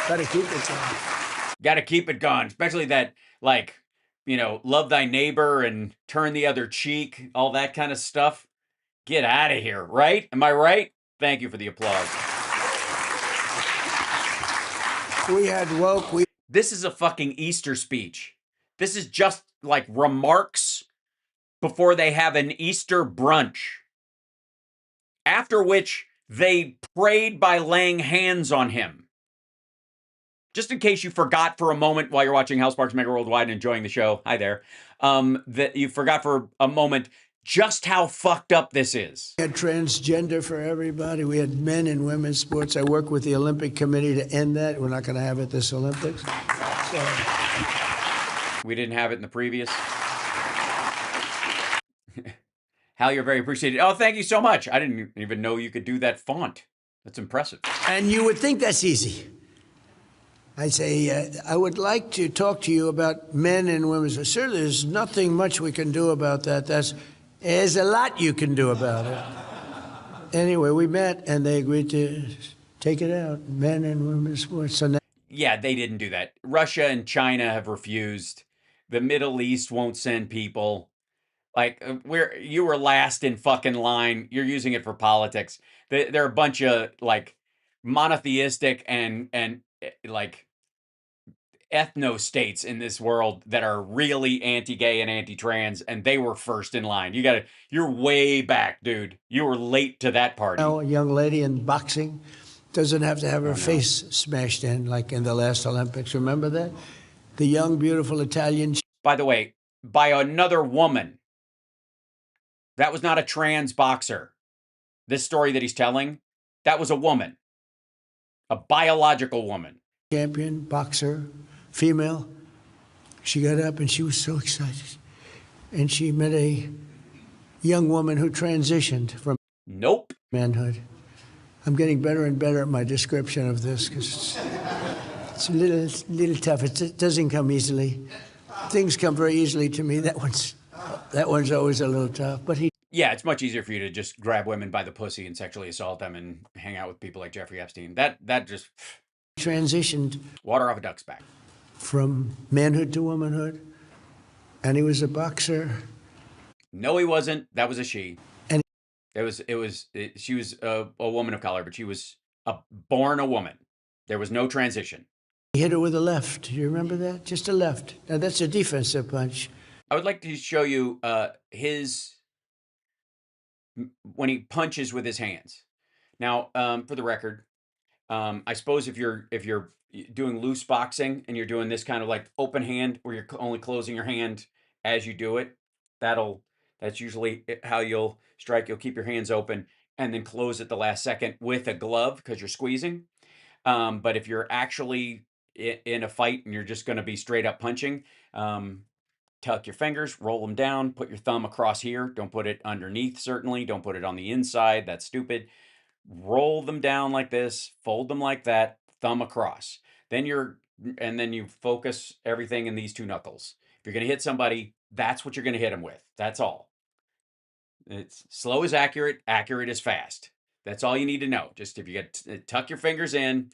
got to keep it going. Got to keep it going, especially that, like, you know, love thy neighbor and turn the other cheek, all that kind of stuff. Get out of here, right? Am I right? Thank you for the applause. We had woke. This is a fucking Easter speech. This is just like remarks before they have an Easter brunch. After which they prayed by laying hands on him. Just in case you forgot for a moment while you're watching House Sparks Mega Worldwide and enjoying the show, hi there, that you forgot for a moment just how fucked up this is. We had transgender for everybody. We had men and women's sports. I work with the Olympic Committee to end that. We're not going to have it this Olympics. So, We didn't have it in the previous. Hal, you're very appreciated. Oh, thank you so much. I didn't even know you could do that font. That's impressive. and you would think that's easy. I say, I would like to talk to you about men and women's. Sir, there's nothing much we can do about that. There's a lot you can do about it. Anyway, we met and they agreed to take it out, men and women's sports. So now, Yeah, they didn't do that. Russia and China have refused. The Middle East won't send people. Like, you were last in fucking line. You're using it for politics. They're a bunch of like monotheistic and like ethno states in this world that are really anti-gay and anti-trans, and they were first in line. You're way back, dude. You were late to that party. a young lady in boxing doesn't have to have her face smashed in like in the last Olympics. Remember that? The young, beautiful Italian. By the way, by another woman. That was not a trans boxer. This story that he's telling, that was a woman. A biological woman. Champion, boxer, female. She got up and she was so excited. And she met a young woman who transitioned from Nope. manhood. I'm getting better and better at my description of this because it's a little tough. It doesn't come easily. Things come very easily to me. That one's always a little tough. But Yeah, it's much easier for you to just grab women by the pussy and sexually assault them and hang out with people like Jeffrey Epstein. That just transitioned water off a duck's back. from manhood to womanhood, and he was a boxer. No, he wasn't. That was a she. And- she was a woman of color, but she was born a woman. There was no transition. He hit her with a left. Do you remember that? Just a left. Now that's a defensive punch. I would like to show you when he punches with his hands. Now, for the record, I suppose if you're doing loose boxing and you're doing this kind of like open hand where you're only closing your hand as you do it, that's usually how you'll strike. You'll keep your hands open and then close at the last second with a glove because you're squeezing. But if you're actually in a fight and you're just going to be straight up punching, tuck your fingers, roll them down, put your thumb across here. Don't put it underneath, certainly. Don't put it on the inside. That's stupid. Roll them down like this, fold them like that, thumb across. Then you focus everything in these two knuckles. If you're going to hit somebody, that's what you're going to hit them with. That's all. It's slow is accurate, accurate is fast. That's all you need to know. Just if you tuck your fingers in,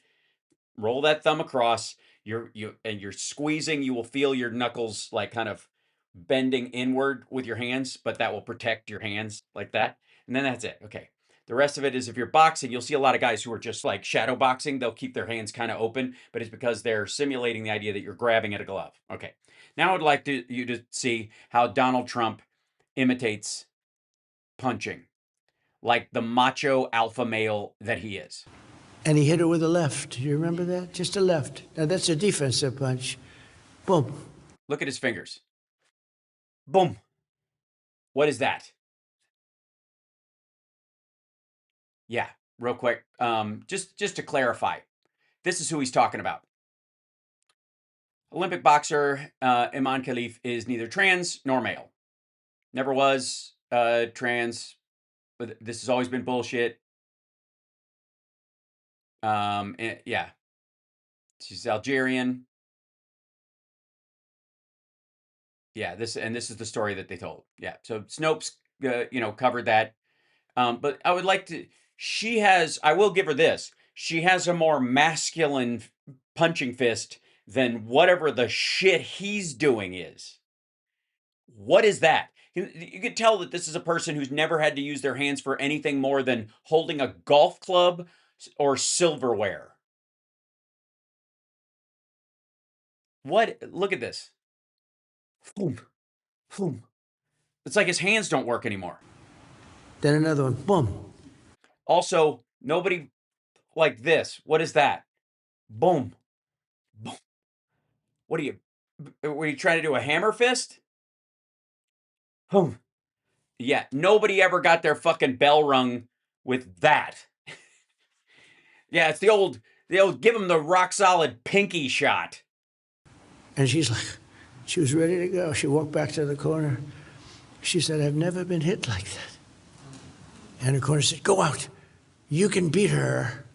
roll that thumb across, you're squeezing, you will feel your knuckles like kind of bending inward with your hands, but that will protect your hands like that. And then that's it. Okay. The rest of it is if you're boxing, you'll see a lot of guys who are just like shadow boxing. They'll keep their hands kind of open, but it's because they're simulating the idea that you're grabbing at a glove. Okay. Now I'd like you to see how Donald Trump imitates punching, like the macho alpha male that he is. And he hit her with a left. Do you remember that? Just a left. Now, that's a defensive punch. Boom. Look at his fingers. Boom. What is that? Yeah, real quick. Just to clarify, this is who he's talking about. Olympic boxer Iman Khalif is neither trans nor male. Never was trans. But this has always been bullshit. Yeah. She's Algerian. Yeah, this is the story that they told. Yeah. So Snopes, covered that. But I would like to. I will give her this. She has a more masculine punching fist than whatever the shit he's doing is. What is that? You could tell that this is a person who's never had to use their hands for anything more than holding a golf club or silverware. What? Look at this. Boom. Boom. It's like his hands don't work anymore. Then another one. Boom. Also, nobody like this. What is that? Boom. Boom. What were you trying to do a hammer fist? Boom. Yeah, nobody ever got their fucking bell rung with that. Yeah, it's the old give him the rock solid pinky shot. And she was ready to go. She walked back to the corner. She said, I've never been hit like that. And the corner said, go out. You can beat her.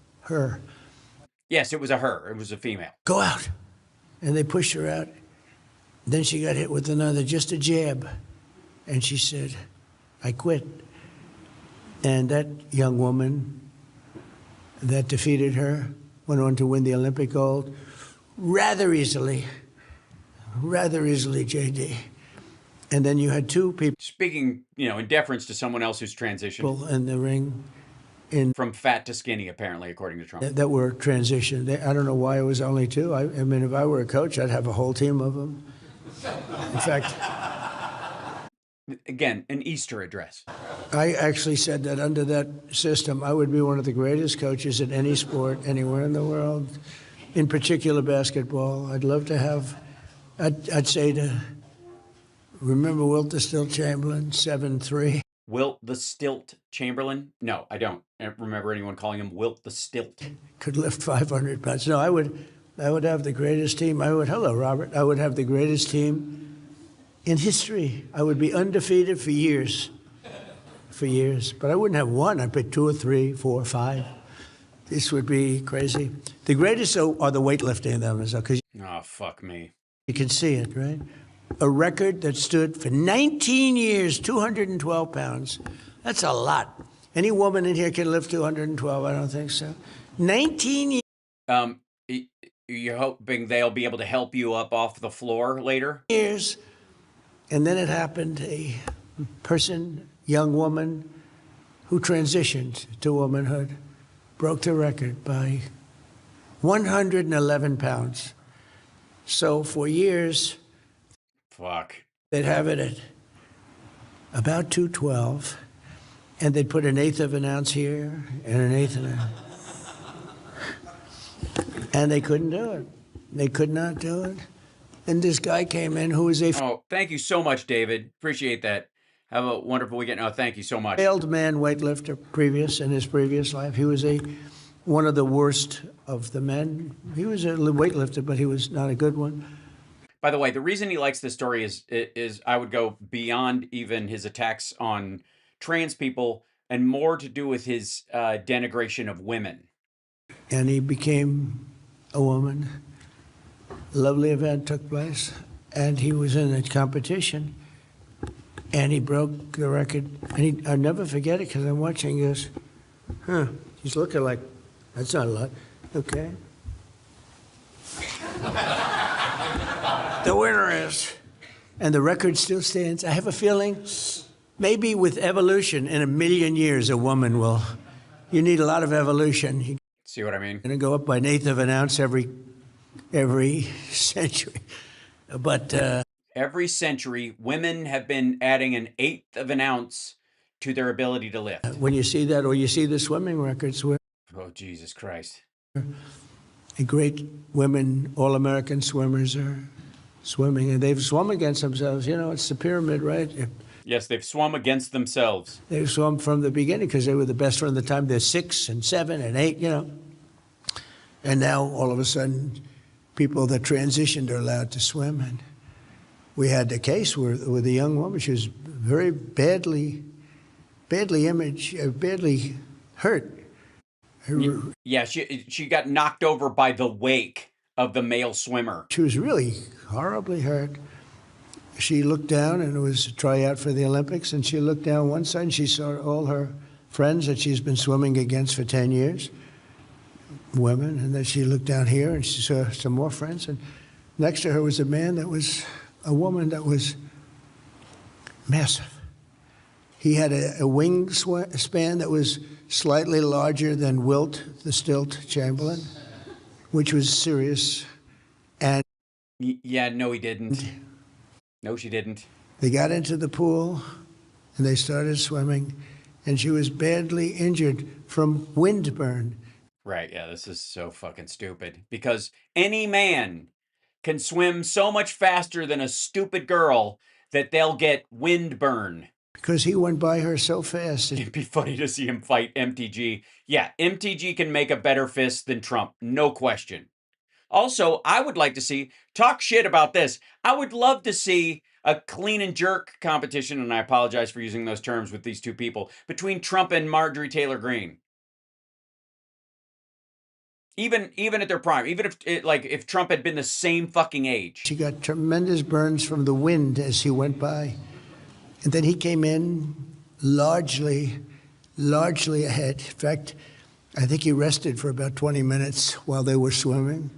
Yes, it was a her. It was a female. Go out. And they pushed her out. Then she got hit with another, just a jab. And she said, I quit. And that young woman that defeated her went on to win the Olympic gold rather easily, JD. And then you had two people. Speaking, in deference to someone else who's transitioned. In the ring. From fat to skinny, apparently, according to Trump. That were transitioned. I don't know why it was only two. I mean, if I were a coach, I'd have a whole team of them. In fact... Again, an Easter address. I actually said that under that system, I would be one of the greatest coaches in any sport, anywhere in the world, in particular basketball. I'd love to have, I'd say to, remember Wilt the Stilt Chamberlain, 7'3"? Wilt the Stilt Chamberlain? No, I don't remember anyone calling him Wilt the Stilt. Could lift 500 pounds. No, I would have the greatest team. Hello, Robert. I would have the greatest team in history. I would be undefeated for years. But I wouldn't have one. I'd pick 2 or 3, 4 or 5. This would be crazy. The greatest are the weightlifting numbers, because oh, fuck me. You can see it, right? A record that stood for 19 years, 212 pounds. That's a lot. Any woman in here can lift 212, I don't think so. 19 years. You're hoping they'll be able to help you up off the floor later? Years. And then it happened, a person, young woman, who transitioned to womanhood, broke the record by 111 pounds. So for years, fuck, they'd have it at about 212, and they'd put 1/8 of an ounce here and 1/8 of an ounce. And they couldn't do it. They could not do it. And this guy came in who was a oh, thank you so much, David. Appreciate that. Have a wonderful weekend. Oh, thank you so much. Failed man weightlifter in his previous life. He was one of the worst of the men. He was a weightlifter, but he was not a good one. By the way, the reason he likes this story is I would go beyond even his attacks on trans people and more to do with his denigration of women. And he became a woman. Lovely event took place, and he was in a competition, and he broke the record. And I'll never forget it because I'm watching this. He's looking like, that's not a lot. Okay. The winner is and the record still stands. I have a feeling maybe with evolution, in 1,000,000 years, a woman will. You need a lot of evolution. You're See what I mean? going to go up by 1/8 of an ounce every century. But Every century, women have been adding 1/8 of an ounce to their ability to lift. when you see that, or you see the swimming records where Oh, Jesus Christ. great women, all-American swimmers are swimming, and they've swum against themselves. You know, it's the pyramid, right? Yes, they've swum against themselves. They've swum from the beginning because they were the best from the time they're 6 and 7 and 8, you know. And now, all of a sudden, people that transitioned are allowed to swim. And we had a case with a young woman. She was very badly hurt. Yeah, she got knocked over by the wake of the male swimmer. She was really horribly hurt. She looked down, and it was a tryout for the Olympics, and she looked down one side, and she saw all her friends that she's been swimming against for 10 years, women, and then she looked down here, and she saw some more friends, and next to her was a woman that was massive. He had a wingspan that was slightly larger than Wilt, the stilt Chamberlain, which was serious. And Yeah, no, he didn't. No, she didn't. they got into the pool, and they started swimming, and she was badly injured from windburn. Right, yeah, this is so fucking stupid. Because any man can swim so much faster than a stupid girl that they'll get windburn. Because he went by her so fast. It'd be funny to see him fight MTG. Yeah, MTG can make a better fist than Trump, no question. Also, I would like to talk shit about this. I would love to see a clean and jerk competition, and I apologize for using those terms with these two people, between Trump and Marjorie Taylor Greene. Even at their prime, even if Trump had been the same fucking age. She got tremendous burns from the wind as he went by. And then he came in largely ahead. In fact, I think he rested for about 20 minutes while they were swimming.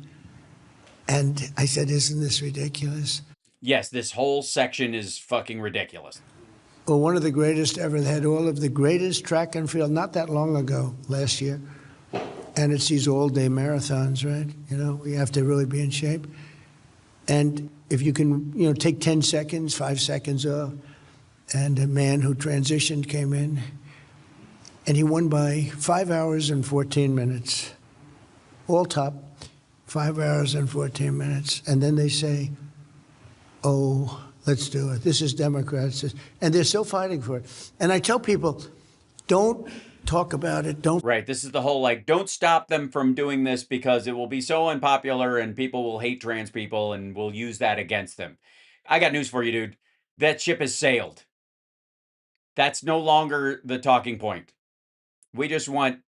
And I said, isn't this ridiculous? Yes, this whole section is fucking ridiculous. Well, one of the greatest ever. They had all of the greatest track and field, not that long ago, last year. And it's these all-day marathons, right? You know, we have to really be in shape. And if you can, take 10 seconds, 5 seconds off, and a man who transitioned came in, and he won by 5 hours and 14 minutes. All top, 5 hours and 14 minutes. And then they say, oh, let's do it. This is Democrats. And they're still fighting for it. And I tell people, don't talk about it. Don't. Right. This is the whole, don't stop them from doing this because it will be so unpopular and people will hate trans people and will use that against them. I got news for you, dude. That ship has sailed. That's no longer the talking point. We just want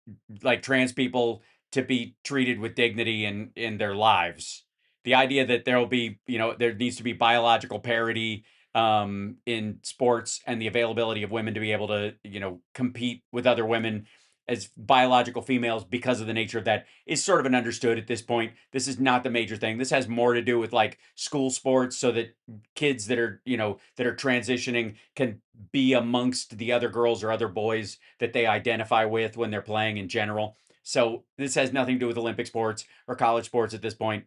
trans people to be treated with dignity in their lives. The idea that there'll be, there needs to be biological parity in sports and the availability of women to be able to, compete with other women as biological females because of the nature of that is sort of an understood at this point. This is not the major thing. This has more to do with school sports so that kids that are, that are transitioning can be amongst the other girls or other boys that they identify with when they're playing in general. So this has nothing to do with Olympic sports or college sports at this point.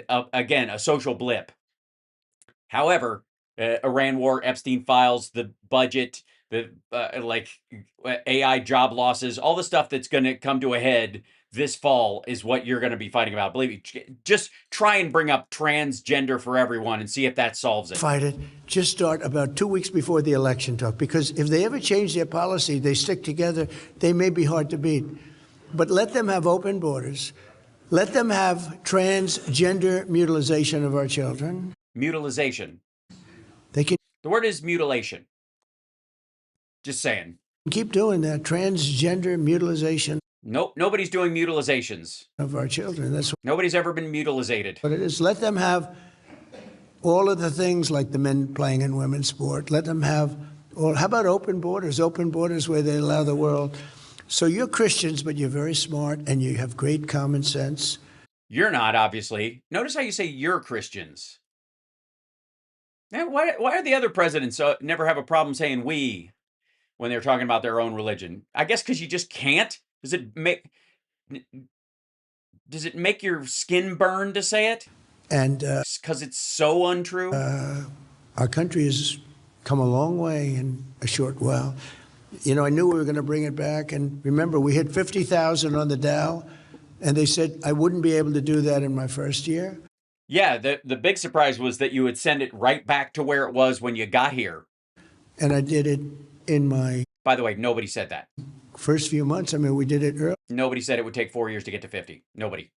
Again, a social blip. However, Iran war, Epstein files, the budget, the AI job losses, all the stuff that's going to come to a head this fall is what you're going to be fighting about. Believe me, just try and bring up transgender for everyone and see if that solves it. Fight it. Just start about 2 weeks before the election talk, because if they ever change their policy, they stick together, they may be hard to beat. But let them have open borders. Let them have transgender mutilization of our children. Mutilization. They can The word is mutilation. Just saying. keep doing that. Transgender mutilization Nope, nobody's doing mutilizations. of our children. That's Nobody's ever been mutilated. what it is. Let them have all of the things like the men playing in women's sport. Let them have, or how about open borders? Open borders where they allow the world. So you're Christians, but you're very smart and you have great common sense. You're not, obviously. Notice how you say you're Christians. Now, why are the other presidents never have a problem saying we when they're talking about their own religion? I guess because you just can't. Does it make your skin burn to say it? And Because it's so untrue. our country has come a long way in a short while. You know, I knew we were going to bring it back. And remember, we hit 50,000 on the Dow, and they said I wouldn't be able to do that in my first year. Yeah, the big surprise was that you would send it right back to where it was when you got here. And I did it in my By the way, nobody said that. first few months. I mean, we did it early. Nobody said it would take 4 years to get to 50. Nobody.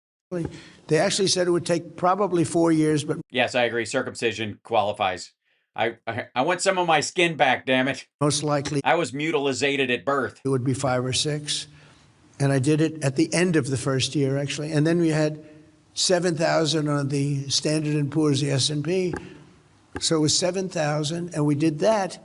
They actually said it would take probably 4 years, but Yes, I agree. Circumcision qualifies. I want some of my skin back, damn it. most likely I was mutilated at birth. it would be 5 or 6. And I did it at the end of the first year, actually. And then we had 7,000 on the Standard & Poor's, the S&P. So it was 7,000, and we did that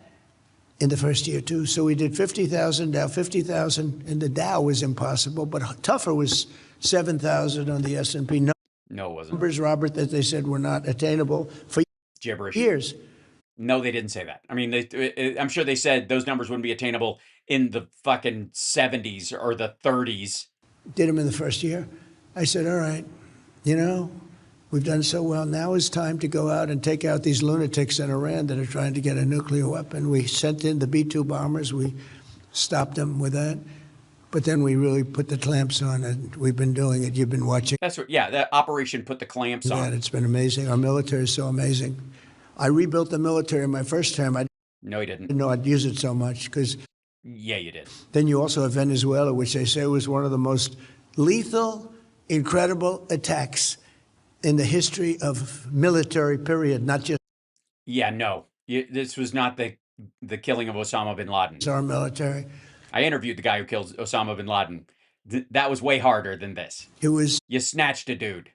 in the first year, too. So we did 50,000, Dow 50,000, and the Dow was impossible, but tougher was 7,000 on the S&P. No, it wasn't. Numbers, Robert, that they said were not attainable for Gibberish. years. No, they didn't say that. I mean, I'm sure they said those numbers wouldn't be attainable in the fucking 70s or the 30s. Did them in the first year. I said, all right, you know, we've done so well. Now is time to go out and take out these lunatics in Iran that are trying to get a nuclear weapon. We sent in the B-2 bombers. We stopped them with that. But then we really put the clamps on, and we've been doing it. You've been watching That's what, yeah, that operation put the clamps that. on. It's been amazing. Our military is so amazing. I rebuilt the military in my first term. I No, he didn't. didn't know I'd use it so much because Yeah, you did. then you also have Venezuela, which they say was one of the most lethal, incredible attacks in the history of military period, not just Yeah, no. This was not the killing of Osama bin Laden. our military. I interviewed the guy who killed Osama bin Laden. That was way harder than this. It was You snatched a dude.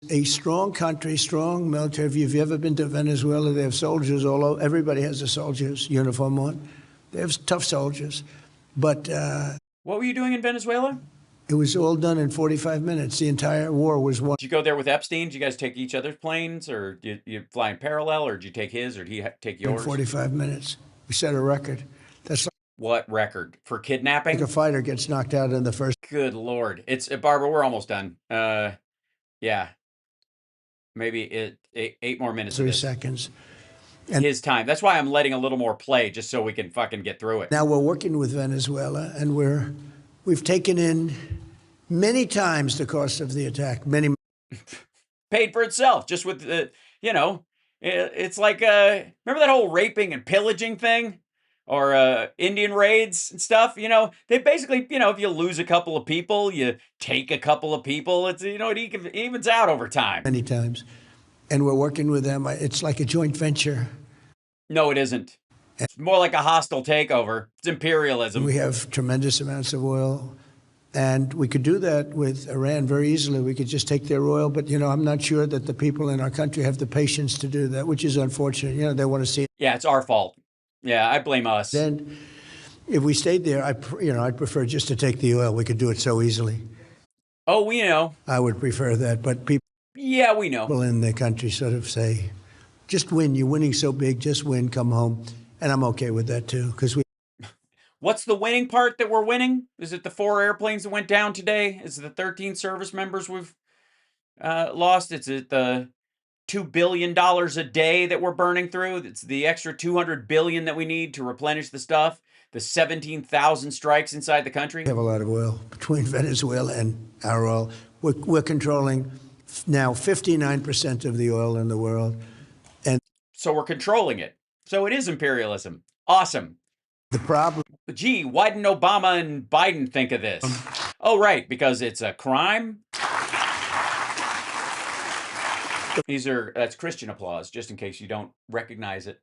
a strong country, strong military. If you've ever been to Venezuela, they have soldiers all over. Everybody has a soldier's uniform on. They have tough soldiers. But What were you doing in Venezuela? it was all done in 45 minutes. The entire war was won. Did you go there with Epstein? Did you guys take each other's planes, or did you fly in parallel, or did you take his, or did he take In yours? 45 minutes. We set a record. That's What record for like kidnapping? a fighter gets knocked out in the first Good Lord! It's Barbara. We're almost done. Yeah, maybe eight more minutes. Of 3 this. seconds. His time. That's why I'm letting a little more play, just so we can fucking get through it. Now we're working with Venezuela, and we've taken in many times the cost of the attack. Many. Paid for itself, just with the, it's like remember that whole raping and pillaging thing, or Indian raids and stuff. They basically, if you lose a couple of people, you take a couple of people. It's it evens out over time. Many times. And we're working with them. It's like a joint venture. No, it isn't. It's more like a hostile takeover. It's imperialism. We have tremendous amounts of oil. And we could do that with Iran very easily. We could just take their oil. But, I'm not sure that the people in our country have the patience to do that, which is unfortunate. They want to see it. Yeah, it's our fault. Yeah, I blame us. Then if we stayed there, I'd prefer just to take the oil. We could do it so easily. Oh, we know. I would prefer that. But people Yeah, we know. in the country sort of say, just win. You're winning so big. Just win. Come home. And I'm okay with that, too, because What's the winning part that we're winning? Is it the 4 airplanes that went down today? Is it the 13 service members we've lost? Is it the $2 billion a day that we're burning through? It's the extra $200 billion that we need to replenish the stuff. The 17,000 strikes inside the country. have a lot of oil between Venezuela and our oil. We're controlling now 59% of the oil in the world. And So we're controlling it. So it is imperialism. Awesome. the problem, Gee, why didn't Obama and Biden think of this? Oh, right, because it's a crime? That's Christian applause, just in case you don't recognize it.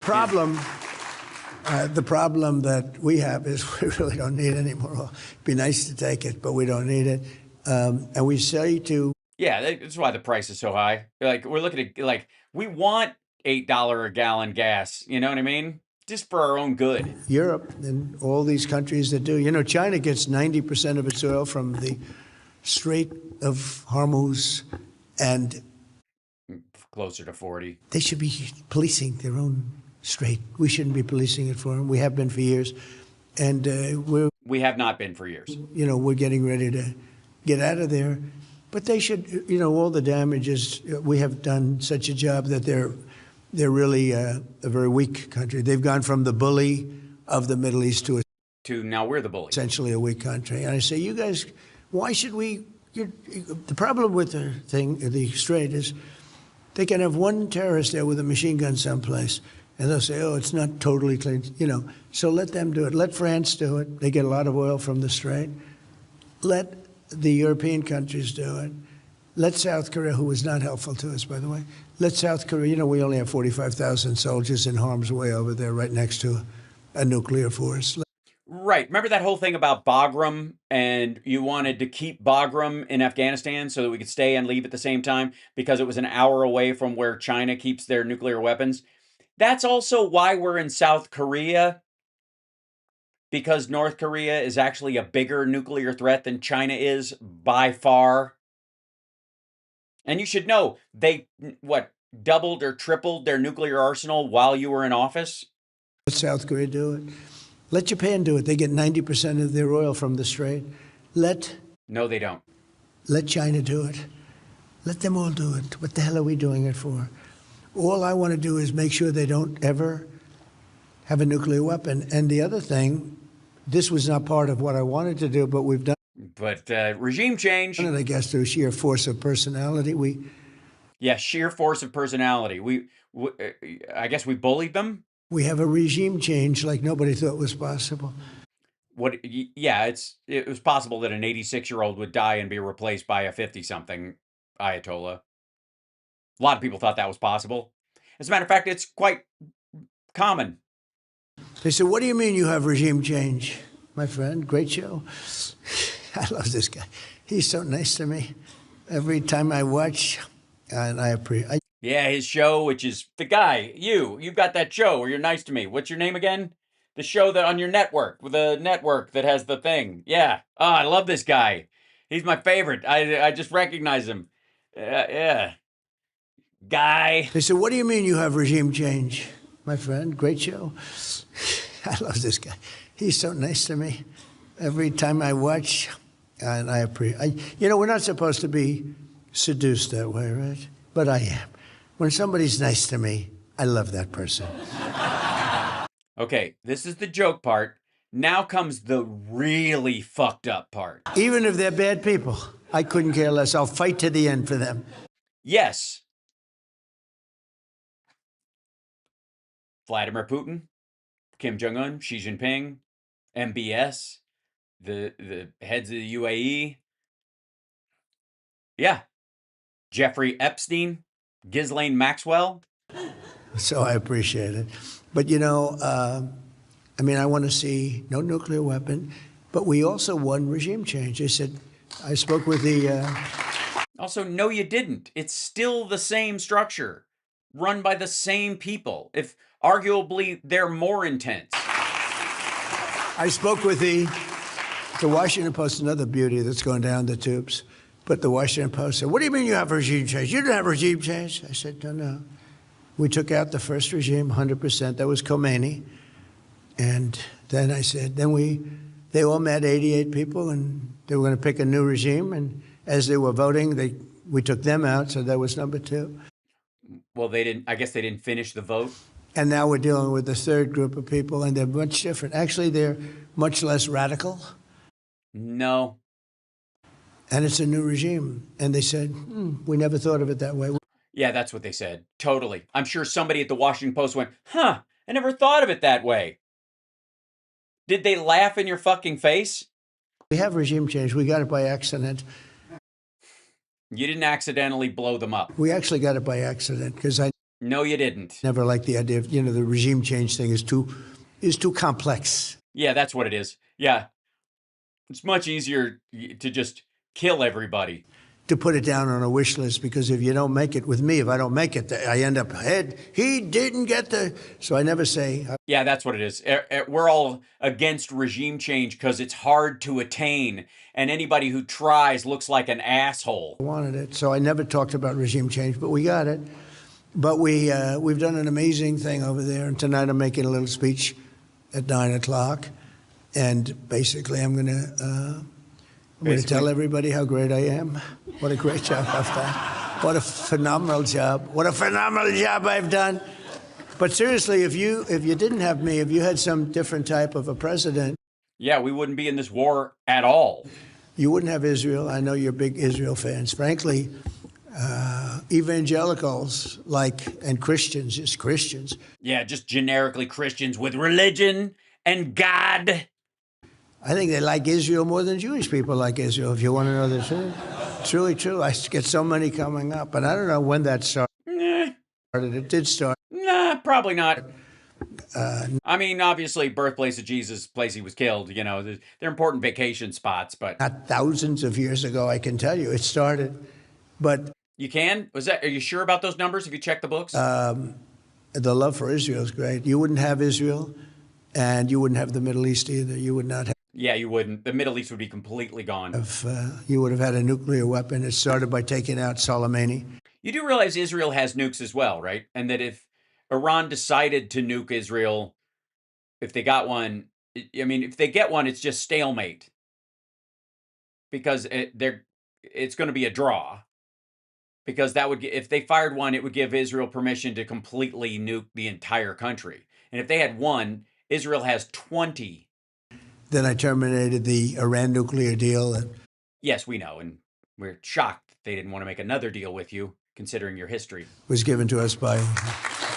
the problem that we have is we really don't need any more oil. It'd be nice to take it, but we don't need it. And we say to Yeah, that's why the price is so high. Like, we're looking at, like, we want $8 a gallon gas. You know what I mean? Just for our own good. Europe and all these countries that do. China gets 90% of its oil from the Strait of Hormuz, and closer to 40. They should be policing their own strait. We shouldn't be policing it for them. We have been for years. And We have not been for years. we're getting ready to get out of there. But they should, all the damages, we have done such a job that they're really a very weak country. They've gone from the bully of the Middle East to Now we're the bully. essentially a weak country. And I say, you guys, why should we? The problem with the strait is they can have one terrorist there with a machine gun someplace, and they'll say, oh, it's not totally clean, So let them do it. Let France do it. They get a lot of oil from the strait. Let the European countries do it. Let South Korea, who was not helpful to us, by the way, let South Korea, we only have 45,000 soldiers in harm's way over there right next to a nuclear force. Right. Remember that whole thing about Bagram, and you wanted to keep Bagram in Afghanistan so that we could stay and leave at the same time because it was an hour away from where China keeps their nuclear weapons? That's also why we're in South Korea, because North Korea is actually a bigger nuclear threat than China is by far. And you should know, they, doubled or tripled their nuclear arsenal while you were in office? Let South Korea do it. Let Japan do it. They get 90% of their oil from the strait. No, they don't. Let China do it. Let them all do it. What the hell are we doing it for? All I want to do is make sure they don't ever have a nuclear weapon. And the other thing, this was not part of what I wanted to do, but we've done But regime change. it, I guess, through sheer force of personality. Yeah, sheer force of personality. I guess we bullied them. We have a regime change like nobody thought was possible. Yeah, it was possible that an 86-year-old would die and be replaced by a 50-something Ayatollah. A lot of people thought that was possible. As a matter of fact, it's quite common. They said, what do you mean you have regime change? My friend, great show. I love this guy. He's so nice to me. Every time I watch, and I appreciate. Yeah, his show, which is the guy, you've got that show where you're nice to me. What's your name again? The show that on your network, with the network that has the thing. Yeah. Oh, I love this guy. He's my favorite. I just recognize him. Yeah. Guy. They said, what do you mean you have regime change? My friend, great show. I love this guy. He's so nice to me. Every time I watch, and I appreciate. We're not supposed to be seduced that way, right? But I am. When somebody's nice to me, I love that person. Okay, this is the joke part. Now comes the really fucked up part. Even if they're bad people, I couldn't care less. I'll fight to the end for them. Yes. Vladimir Putin, Kim Jong-un, Xi Jinping, MBS, the heads of the UAE. Yeah. Jeffrey Epstein, Ghislaine Maxwell. So I appreciate it. But, I want to see no nuclear weapon. But we also won regime change. They said, I spoke with the... Also, no, you didn't. It's still the same structure, run by the same people. If arguably they're more intense. I spoke with the Washington Post, another beauty that's going down the tubes. But the Washington Post said, what do you mean you have regime change? You didn't have regime change. I said, no. We took out the first regime, 100%. That was Khomeini. And then I said, they all met 88 people, and they were going to pick a new regime. And as they were voting, we took them out, so that was number 2. Well, I guess they didn't finish the vote. And now we're dealing with the third group of people, and they're much different. Actually, they're much less radical. No. And it's a new regime. And they said, we never thought of it that way. Yeah, that's what they said. Totally. I'm sure somebody at the Washington Post went, I never thought of it that way. Did they laugh in your fucking face? We have regime change. We got it by accident. You didn't accidentally blow them up. We actually got it by accident because I No, you didn't. never liked the idea of, the regime change thing is too complex. Yeah, that's what it is. Yeah. It's much easier to just kill everybody. To put it down on a wish list, because if you don't make it with me, if I don't make it, I end up he didn't get the, so I never say. Yeah, that's what it is. We're all against regime change because it's hard to attain, and anybody who tries looks like an asshole. I wanted it, so I never talked about regime change, but we got it. But we've done an amazing thing over there, and tonight I'm making a little speech at 9 o'clock, and basically I'm going to tell everybody how great I am. What a great job I've done. What a phenomenal job. What a phenomenal job I've done. But seriously, if you didn't have me, if you had some different type of a president, Yeah, we wouldn't be in this war at all. you wouldn't have Israel. I know you're big Israel fans. Frankly, evangelicals and Christians, just Christians, Yeah, just generically Christians with religion and God. I think they like Israel more than Jewish people like Israel, if you want to know the truth. It's really true. I get so many coming up, and I don't know when that started. Nah, It did start. probably not. I mean, obviously, birthplace of Jesus, place he was killed. You know, they're important vacation spots. But Not thousands of years ago, I can tell you. It started. But you can? Are you sure about those numbers? Have you checked the books? the love for Israel is great. You wouldn't have Israel, and you wouldn't have the Middle East either. You would not Yeah, you wouldn't. The Middle East would be completely gone. you would have had a nuclear weapon. It started by taking out Soleimani. You do realize Israel has nukes as well, right? And that if Iran decided to nuke Israel, if they got one, I mean, if they get one, it's just stalemate because it's going to be a draw. Because that would, if they fired one, it would give Israel permission to completely nuke the entire country. And if they had one, Israel has 20. Then I terminated the Iran nuclear deal. And Yes, we know, and we're shocked they didn't want to make another deal with you, considering your history. was given to us by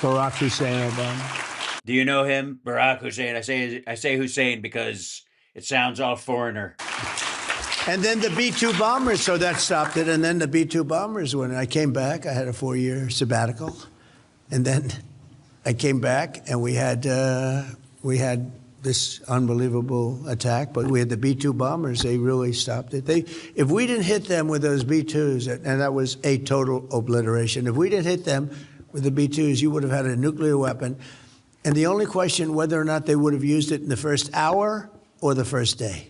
Barack Hussein Obama. Do you know him, Barack Hussein? I say Hussein because it sounds all foreigner. And then the B-2 bombers, so that stopped it. And then the B-2 bombers, when I came back, I had a 4-year sabbatical. And then I came back, and we had this unbelievable attack. But we had the B-2 bombers. They really stopped it. If we didn't hit them with those B-2s, and that was a total obliteration. If we didn't hit them with the B-2s, you would have had a nuclear weapon. And the only question whether or not they would have used it in the first hour or the first day.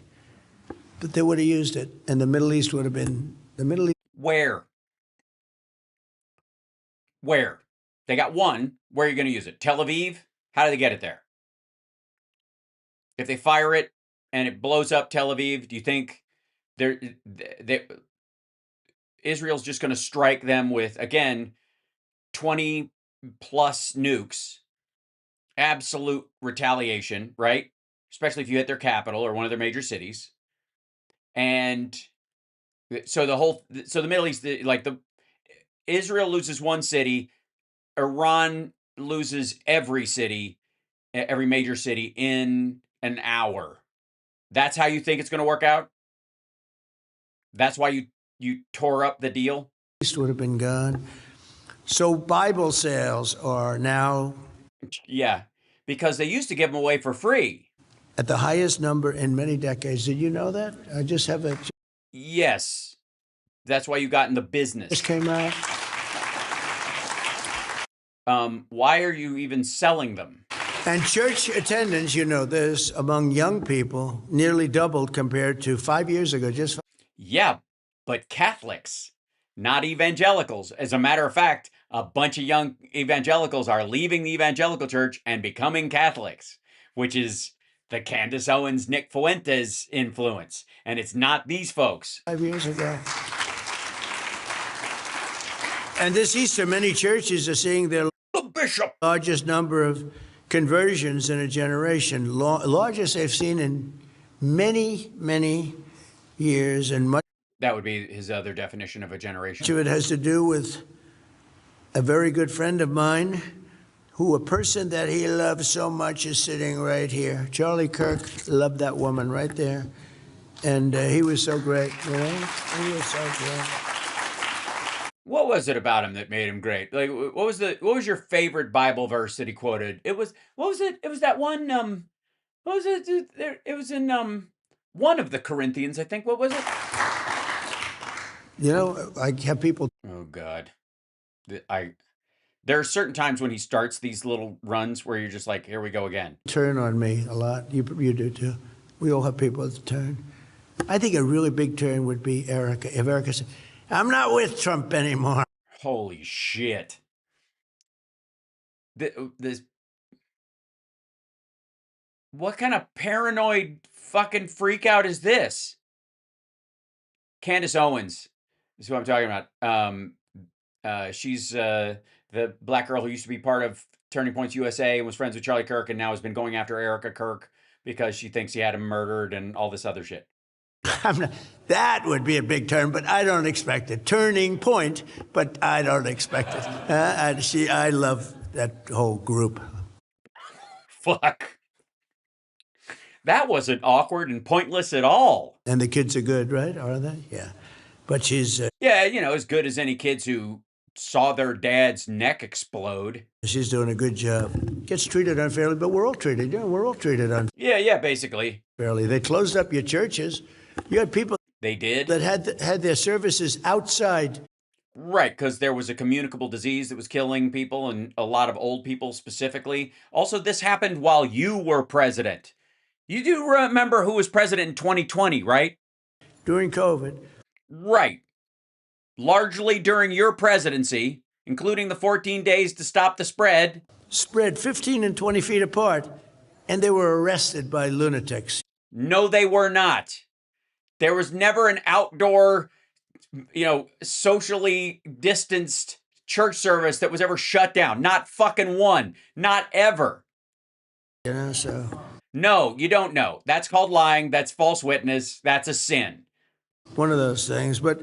But they would have used it, and the Middle East would have been the Middle East. Where? They got one. Where are you going to use it? Tel Aviv? How do they get it there? If they fire it and it blows up Tel Aviv, do you think Israel's just going to strike them with, again, 20 plus nukes? Absolute retaliation, right? Especially if you hit their capital or one of their major cities. And so the Middle East, Israel loses one city, Iran loses every major city in an hour. That's how you think it's going to work out? That's why you tore up the deal? East would have been gone. So Bible sales are now Yeah, because they used to give them away for free. at the highest number in many decades. Did you know that? I just have a Yes, that's why you got in the business. just came out. Why are you even selling them? And church attendance, you know this, among young people nearly doubled compared to 5 years ago. Yeah, but Catholics, not evangelicals. As a matter of fact, a bunch of young evangelicals are leaving the evangelical church and becoming Catholics, which is the Candace Owens, Nick Fuentes influence. And it's not these folks. 5 years ago. And this Easter, many churches are seeing their The bishop. largest number of conversions in a generation, largest they've seen in many, many years, and much That would be his other definition of a generation. of it has to do with a very good friend of mine, who a person that he loves so much is sitting right here. Charlie Kirk loved that woman right there, and he was so great, you know? He was so great. What was it about him that made him great? Like, what was your favorite Bible verse that he quoted? It was that one. What was it? It was in one of the Corinthians, I think. What was it? You know, I have people Oh God, there are certain times when he starts these little runs where you're just like, here we go again. turn on me a lot. You do too. We all have people that turn. I think a really big turn would be Erica. If Erica said, I'm not with Trump anymore. Holy shit! This what kind of paranoid fucking freak out is this? Candace Owens is who I'm talking about. She's the black girl who used to be part of Turning Points USA and was friends with Charlie Kirk and now has been going after Erica Kirk because she thinks he had him murdered and all this other shit. That would be a big turn, but I don't expect it. Turning point, but I don't expect it. I love that whole group. Fuck. That wasn't awkward and pointless at all. And the kids are good, right? Are they? Yeah. But she's Yeah, as good as any kids who saw their dad's neck explode. she's doing a good job. Gets treated unfairly, but we're all treated. Yeah, we're all treated Yeah, basically. unfairly. They closed up your churches. You had people They did. that had their services outside. Right, because there was a communicable disease that was killing people and a lot of old people specifically. Also, this happened while you were president. You do remember who was president in 2020, right? During COVID. Right. Largely during your presidency, including the 14 days to stop the spread. Spread 15 and 20 feet apart, and they were arrested by lunatics. No, they were not. There was never an outdoor, socially distanced church service that was ever shut down. Not fucking one. Not ever. So No, you don't know. That's called lying. That's false witness. That's a sin. one of those things. But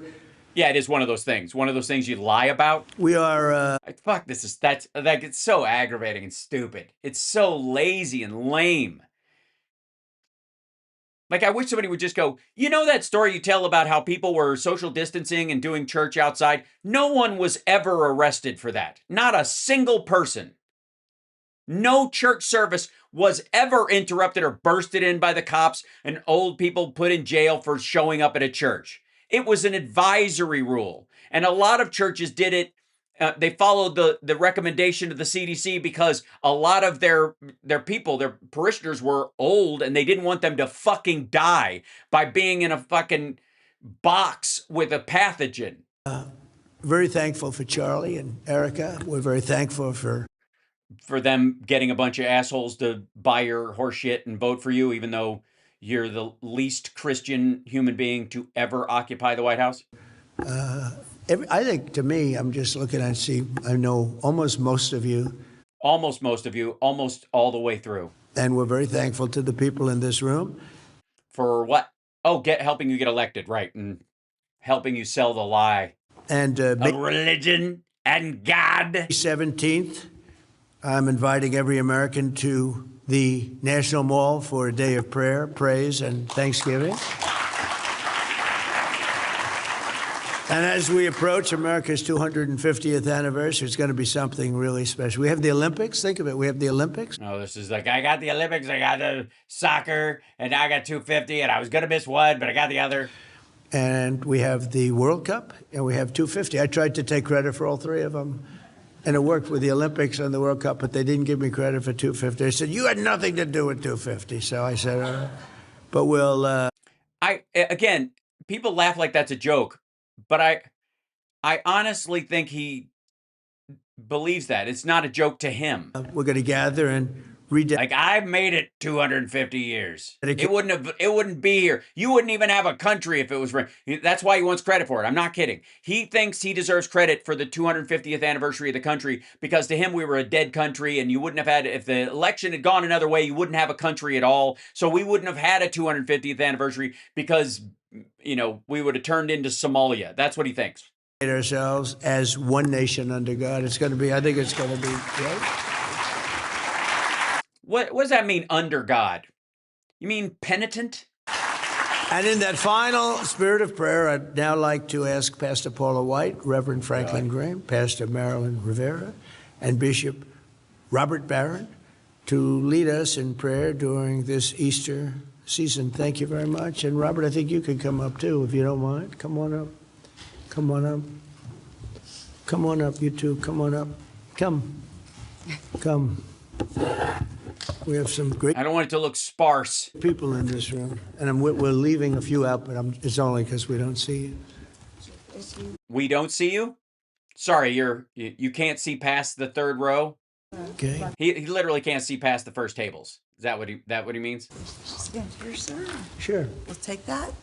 Yeah, it is one of those things. One of those things you lie about. we are Fuck, that's like, it's so aggravating and stupid. It's so lazy and lame. Like, I wish somebody would just go, that story you tell about how people were social distancing and doing church outside? No one was ever arrested for that. Not a single person. No church service was ever interrupted or bursted in by the cops and old people put in jail for showing up at a church. It was an advisory rule. And a lot of churches did it. They followed the recommendation of the CDC because a lot of their people, their parishioners were old and they didn't want them to fucking die by being in a fucking box with a pathogen. very thankful for Charlie and Erica. We're very thankful for them getting a bunch of assholes to buy your horse shit and vote for you, even though you're the least Christian human being to ever occupy the White House. I think, to me, I'm just looking and see, I know almost most of you, Almost most of you, almost all the way through. and we're very thankful to the people in this room. For what? Oh, helping you get elected, right, and helping you sell the lie And of religion and God. May 17th, I'm inviting every American to the National Mall for a day of prayer, praise, and thanksgiving. And as we approach America's 250th anniversary, it's going to be something really special. We have the Olympics. Think of it. We have the Olympics. Oh, this is like, I got the Olympics, I got the soccer, and now I got 250, and I was going to miss one, but I got the other. And we have the World Cup, and we have 250. I tried to take credit for all three of them. And it worked with the Olympics and the World Cup, but they didn't give me credit for 250. They said, you had nothing to do with 250. So I said, all right. But we'll... Again, people laugh like that's a joke, but I honestly think he believes that. It's not a joke to him. we're going to gather and read Like, I've made it 250 years. It wouldn't be here. You wouldn't even have a country if it was. That's why he wants credit for it. I'm not kidding. He thinks he deserves credit for the 250th anniversary of the country because to him we were a dead country and you wouldn't have had, if the election had gone another way, you wouldn't have a country at all. So we wouldn't have had a 250th anniversary because, we would have turned into Somalia. That's what he thinks. ourselves as one nation under God. It's going to be, I think it's going to be great. What does that mean, under God? You mean penitent? And in that final spirit of prayer, I'd now like to ask Pastor Paula White, Reverend Franklin Graham, Pastor Marilyn Rivera, and Bishop Robert Barron to lead us in prayer during this Easter season. Thank you very much. And Robert, I think you could come up too, if you don't mind. Come on up. Come on up. Come on up, you two. Come on up. Come. Come. We have some great I don't want it to look sparse. people in this room, and we're leaving a few out, but it's only because we don't see you. We don't see you? Sorry, you can't see past the third row? Okay. He literally can't see past the first tables. Is that what he means? Stand here, sir. Sure. We'll take that.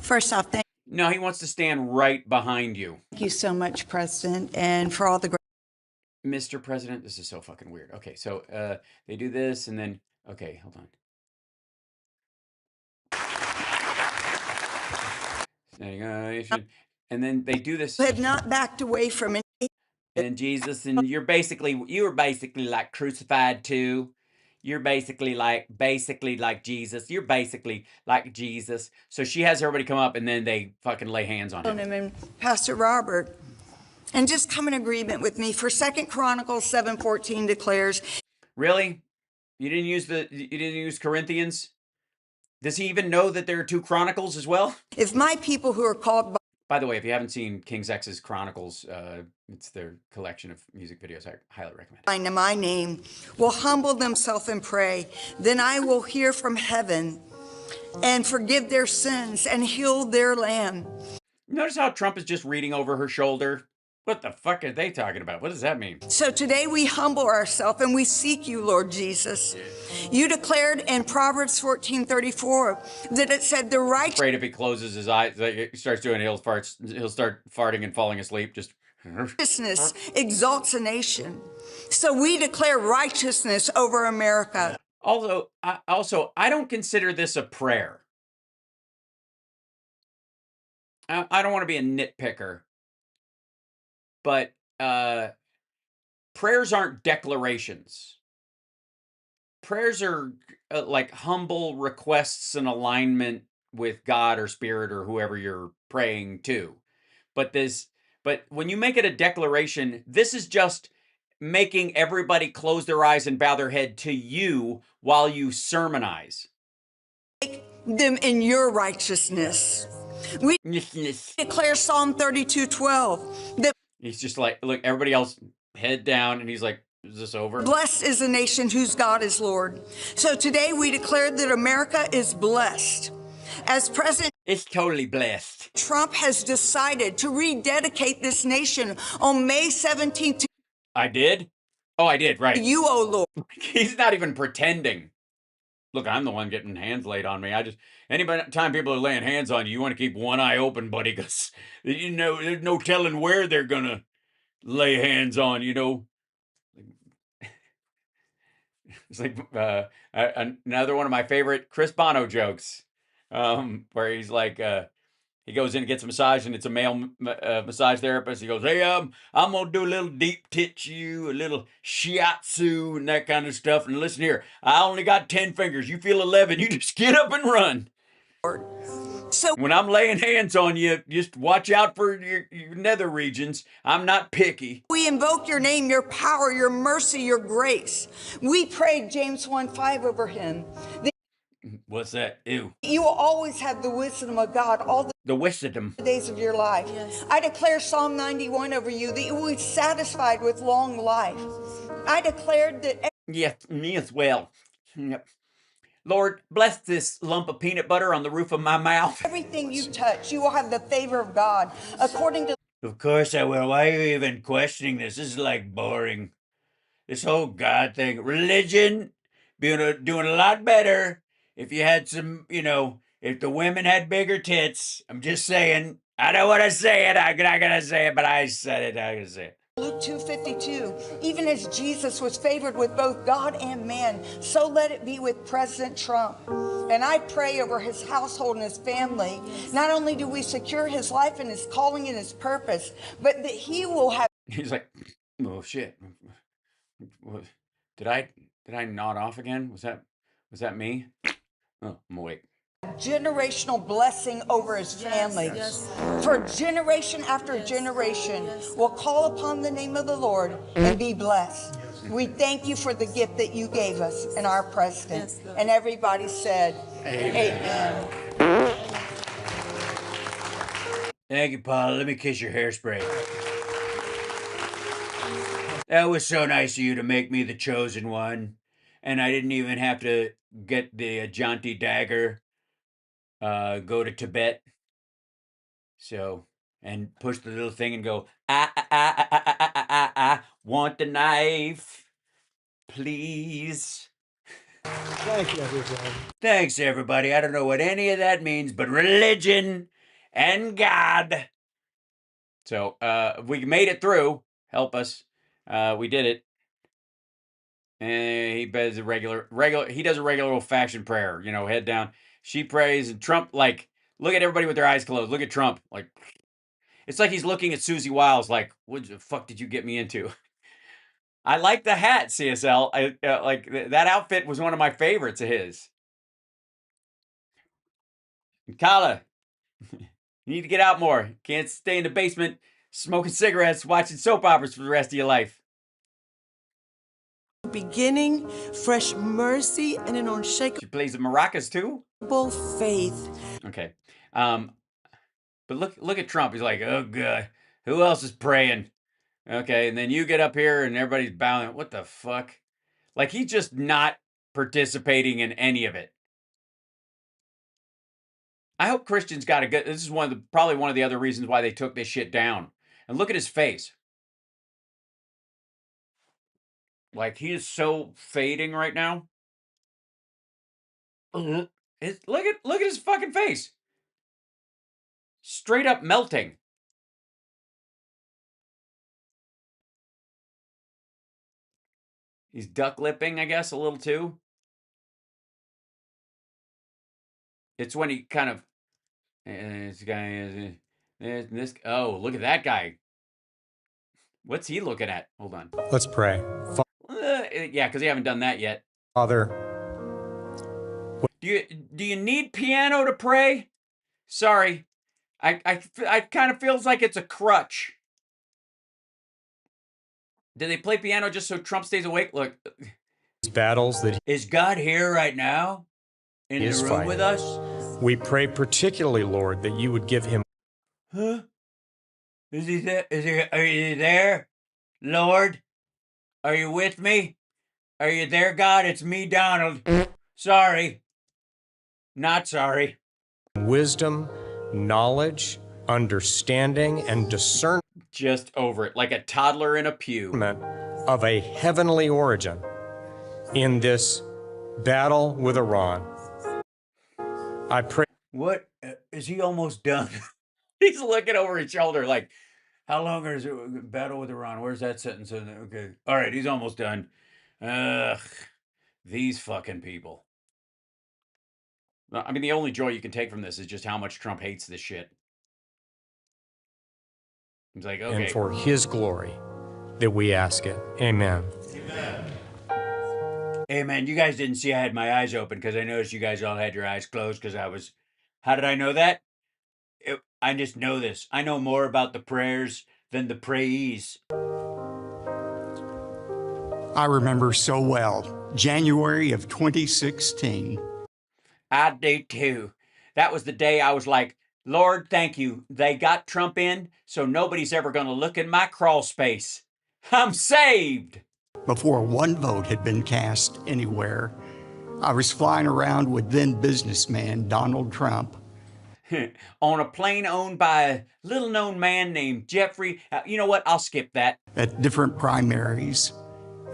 First off, thank No, he wants to stand right behind you. you so much, President, and for all the great Mr. President, this is so fucking weird. Okay, so they do this and then okay, hold on. And then they do this. have not backed away from it. And Jesus, and you were basically like crucified too. You're basically like Jesus. You're basically like Jesus. So she has everybody come up and then they fucking lay hands on him. And Pastor Robert, and just come in agreement with me. For 2 Chronicles 7:14 declares, Really? You didn't use Corinthians? Does he even know that there are 2 Chronicles as well? if my people who are called By the way, if you haven't seen King's X's Chronicles, it's their collection of music videos. I highly recommend it. by my name will humble themselves and pray, then I will hear from heaven and forgive their sins and heal their land. Notice how Trump is just reading over her shoulder? What the fuck are they talking about? What does that mean? So today we humble ourselves and we seek you, Lord Jesus. You declared in Proverbs 14:34 that it said the righteous Afraid if he closes his eyes, like he starts doing, he'll start farting and falling asleep. Just righteousness exalts a nation. So we declare righteousness over America. also, I don't consider this a prayer. I don't want to be a nitpicker, but prayers aren't declarations. Prayers are like humble requests in alignment with God or spirit or whoever you're praying to. But when you make it a declaration, this is just making everybody close their eyes and bow their head to you while you sermonize. Them in your righteousness. We declare Psalm 32:12 that He's just like, look, everybody else head down, and he's like, is this over? blessed is the nation whose God is Lord. So today we declare that America is blessed. As President It's totally blessed. Trump has decided to rededicate this nation on May 17th to I did? Oh, I did, right. you, O Lord. He's not even pretending. Look, I'm the one getting hands laid on me. Anytime people are laying hands on you, you want to keep one eye open, buddy, because, there's no telling where they're going to lay hands on, It's like another one of my favorite Chris Bono jokes, where he's like, he goes in and gets a massage, and it's a male massage therapist. He goes, hey, I'm going to do a little deep touch you, a little shiatsu and that kind of stuff. And listen here, I only got 10 fingers. You feel 11. You just get up and run. So When I'm laying hands on you, just watch out for your nether regions. I'm not picky. we invoke your name, your power, your mercy, your grace. We prayed James 1:5 over him. That What's that? Ew. you will always have the wisdom of God all The wisdom. the days of your life. I declare Psalm 91 over you, that you will be satisfied with long life. I declared that Yes, me as well. Yep. Lord, bless this lump of peanut butter on the roof of my mouth. everything you touch, you will have the favor of God. According to Of course I will. Why are you even questioning this? This is like boring. This whole God thing. Religion, doing a lot better if you had some, if the women had bigger tits. I'm just saying. I don't want to say it. I'm not going to say it, but I said it. I'm going to say it. Luke 2:52, even as Jesus was favored with both God and man, so let it be with President Trump. And I pray over his household and his family. Not only do we secure his life and his calling and his purpose, but that he will have He's like, oh shit. Did I nod off again? Was that me? Oh, I'm awake. generational blessing over his family. For generation after generation will call upon the name of the Lord and be blessed. We thank you for the gift that you gave us and our president. And everybody said, Amen. Thank you, Paula. Let me kiss your hairspray. That was so nice of you to make me the chosen one. And I didn't even have to get the Ajanti dagger, go to Tibet. So, and push the little thing and go, Want the knife, please? Thank you, everybody. Thanks, everybody. I don't know what any of that means, but religion and God. So we made it through. Help us. We did it. And he does a regular. He does a regular old-fashioned prayer. You know, head down. She prays, and Trump, like, look at everybody with their eyes closed. Look at Trump, like, it's like he's looking at Susie Wiles, like, what the fuck did you get me into? I like the hat, CSL. Like that outfit was one of my favorites of his. Kala, you need to get out more. Can't stay in the basement smoking cigarettes, watching soap operas for the rest of your life. Beginning, fresh mercy, and an unshakable She plays the maracas too. faith. Okay, but look at Trump. He's like, oh god, who else is praying? Okay, and then you get up here and everybody's bowing. What the fuck? Like he's just not participating in any of it. I hope Christians got a good. This is probably one of the other reasons why they took this shit down. And look at his face. Like he is so fading right now. Look at his fucking face. Straight up melting. He's duck lipping, I guess, a little too. It's when he kind of this guy is this. Oh, look at that guy. What's he looking at? Hold on. Let's pray. Yeah, because you haven't done that yet. Father, Do you need piano to pray? Sorry, I kind of feels like it's a crutch. Do they play piano just so Trump stays awake? Look, these battles that is God here right now in he the is room fighting, with us? we pray particularly, Lord, that you would give him. Huh? Is he there? Are you there, Lord? Are you with me? Are you there, God? It's me, Donald. Sorry. Not sorry. Wisdom, knowledge, understanding, and discernment Just over it, like a toddler in a pew. of a heavenly origin in this battle with Iran. I pray. What? Is he almost done? He's looking over his shoulder like, how long is it? Battle with Iran. Where's that sentence? Okay. All right, he's almost done. Ugh. These fucking people. I mean, the only joy you can take from this is just how much Trump hates this shit. He's like, okay. And for his glory that we ask it. Amen. Hey, man, you guys didn't see I had my eyes open because I noticed you guys all had your eyes closed because I was. How did I know that? I just know this. I know more about the prayers than the prayees. I remember so well, January of 2016. I do too. That was the day I was like, Lord, thank you. They got Trump in, so nobody's ever going to look in my crawl space. I'm saved. Before one vote had been cast anywhere, I was flying around with then businessman Donald Trump. On a plane owned by a little known man named Jeffrey. You know what? I'll skip that. At different primaries.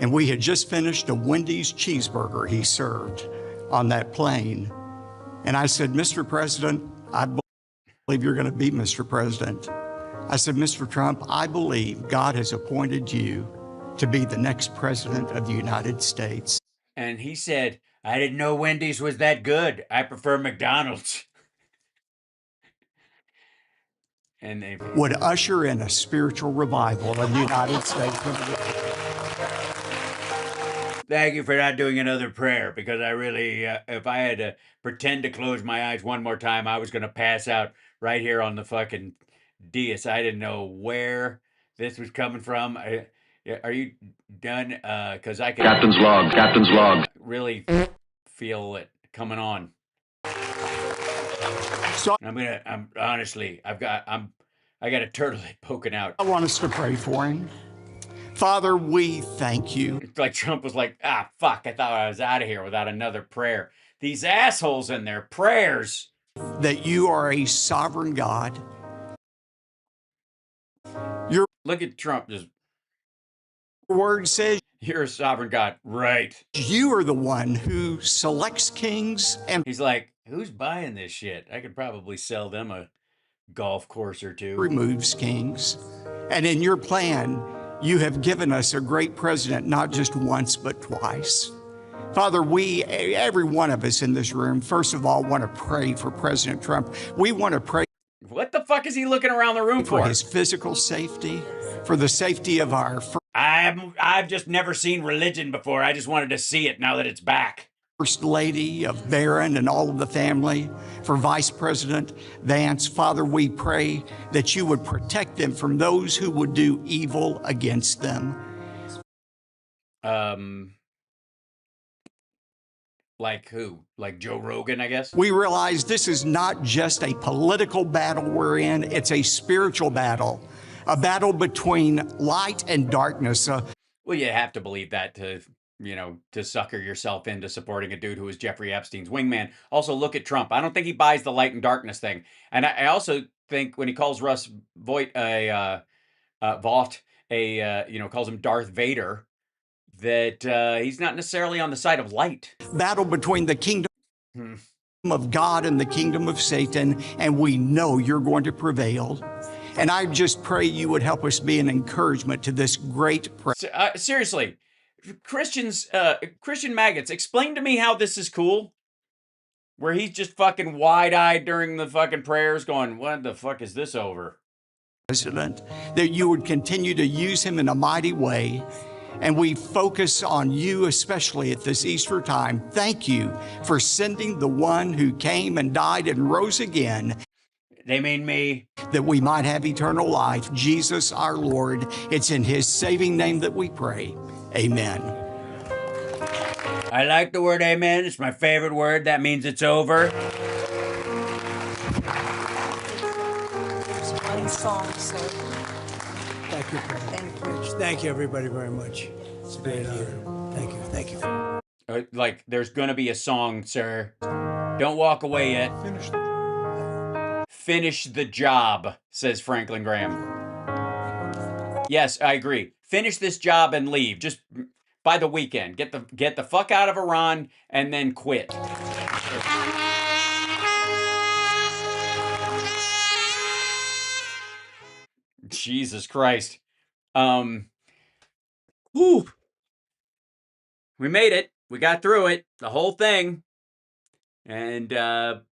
And we had just finished a Wendy's cheeseburger he served on that plane. And I said, Mr. President, I believe you're going to be Mr. President. I said, Mr. Trump, I believe God has appointed you to be the next president of the United States. And he said, I didn't know Wendy's was that good. I prefer McDonald's. And they would usher in a spiritual revival in the United States. Thank you for not doing another prayer because I really, if I had to pretend to close my eyes one more time, I was going to pass out right here on the fucking dais. I didn't know where this was coming from. Are you done? Because I can. Captain's log. Really feel it coming on. So I'm honestly, I got a turtle head poking out. I want us to pray for him. Father, we thank you. It's like Trump was like, fuck, I thought I was out of here without another prayer. These assholes and their prayers. That you are a sovereign God. Look at Trump just word says You're a sovereign God. Right. you are the one who selects kings and He's like, who's buying this shit? I could probably sell them a golf course or two. removes kings. And in your plan, you have given us a great president, not just once, but twice. Father, we, every one of us in this room, first of all, want to pray for President Trump. We want to pray What the fuck is he looking around the room for for? his physical safety, for the safety of our I've just never seen religion before. I just wanted to see it now that it's back. First Lady, of Barron and all of the family, for Vice President Vance. Father, we pray that you would protect them from those who would do evil against them. Like who? Like Joe Rogan, I guess? We realize this is not just a political battle we're in, it's a spiritual battle, a battle between light and darkness. Well, you have to believe that to, you know, to sucker yourself into supporting a dude who was Jeffrey Epstein's wingman. Also, look at Trump. I don't think he buys the light and darkness thing. And I also think when he calls Russ Voigt calls him Darth Vader, that he's not necessarily on the side of light. Battle between the kingdom of God and the kingdom of Satan, and we know you're going to prevail. And I just pray you would help us be an encouragement to this great Seriously, Christians, Christian maggots, explain to me how this is cool. Where he's just fucking wide-eyed during the fucking prayers going, what the fuck is this over? President, that you would continue to use him in a mighty way. And we focus on you, especially at this Easter time. Thank you for sending the one who came and died and rose again. They mean me. That we might have eternal life, Jesus our Lord. It's in his saving name that we pray. Amen. I like the word amen. It's my favorite word. That means it's over. One song, sir. Thank you, Thank you. Thank you, everybody, very much. It's a great honor. Thank you. Thank you. Like, there's gonna be a song, sir. Don't walk away yet. Finish the job, says Franklin Graham. Yes, I agree. Finish this job and leave. Just by the weekend. Get the fuck out of Iran and then quit. Jesus Christ. Whew. We made it. We got through it. The whole thing. And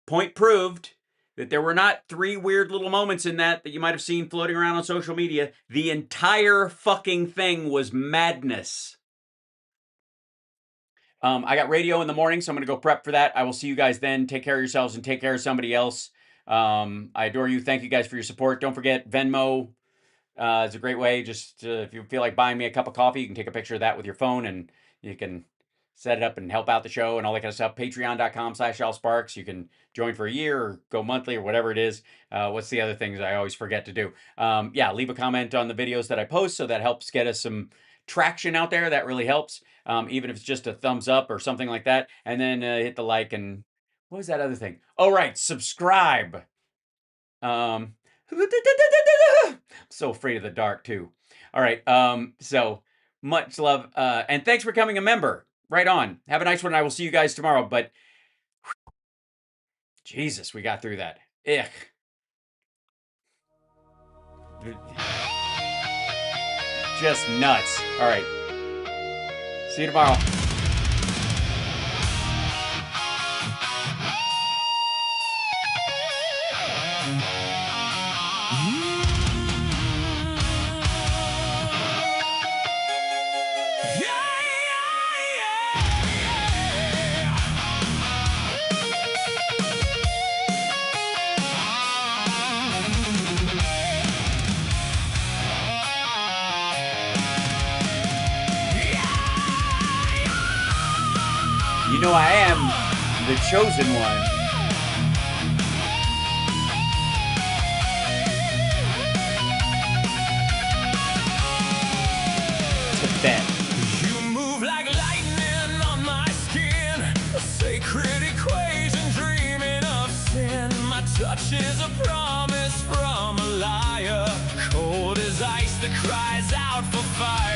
point proved that there were not 3 weird little moments in that you might have seen floating around on social media. The entire fucking thing was madness. I got radio in the morning, so I'm going to go prep for that. I will see you guys then. Take care of yourselves and take care of somebody else. I adore you. Thank you guys for your support. Don't forget Venmo. It's a great way. Just if you feel like buying me a cup of coffee, you can take a picture of that with your phone and you can set it up and help out the show and all that kind of stuff. Patreon.com/AlSparks. You can join for a year or go monthly or whatever it is. What's the other things I always forget to do? Yeah, leave a comment on the videos that I post, so that helps get us some traction out there. That really helps. Even if it's just a thumbs up or something like that. And then hit the like and what was that other thing? Oh, right. Subscribe. I'm so afraid of the dark too. All right. So much love. And thanks for becoming a member. Right on. Have a nice one. I will see you guys tomorrow. But Jesus, we got through that. Ugh. Just nuts. All right. See you tomorrow. You know I am the chosen one. Tibet. You move like lightning on my skin, a sacred equation dreaming of sin. My touch is a promise from a liar, cold as ice that cries out for fire.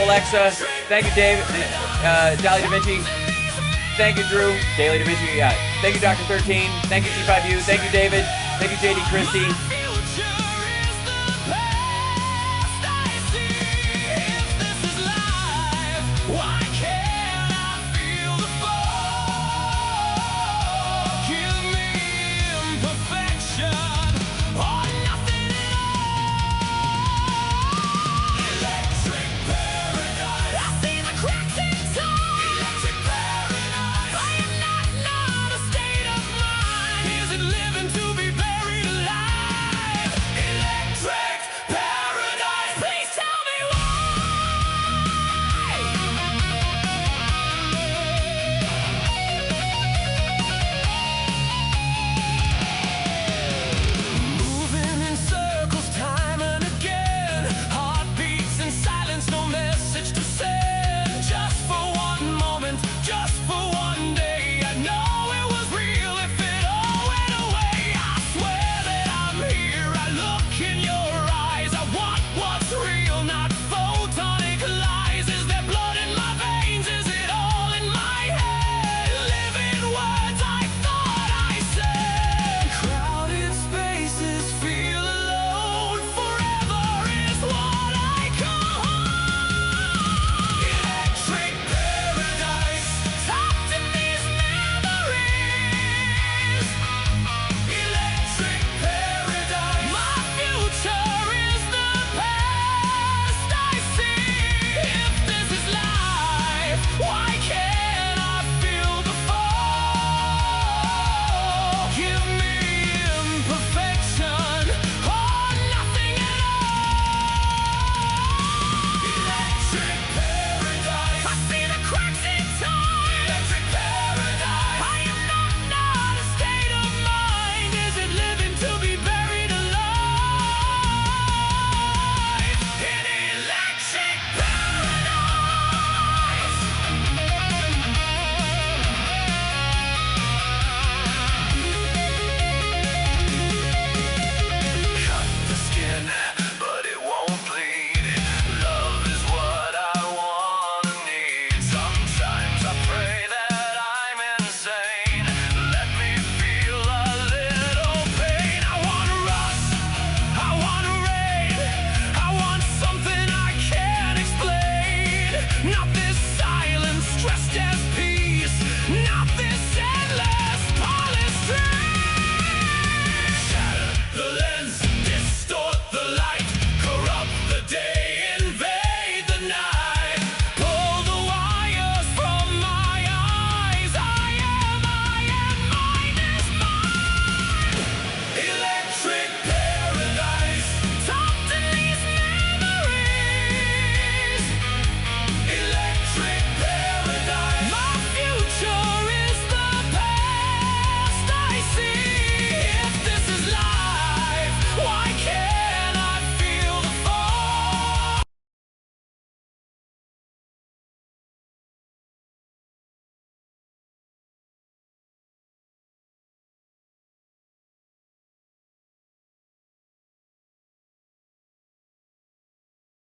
Alexa. Thank you, Dave. Dali Da Vinci. Thank you, Drew. Daily Da Vinci. Thank you, Dr. 13. Thank you, G5U. Thank you, David. Thank you, JD Christie. Just for one moment, just for one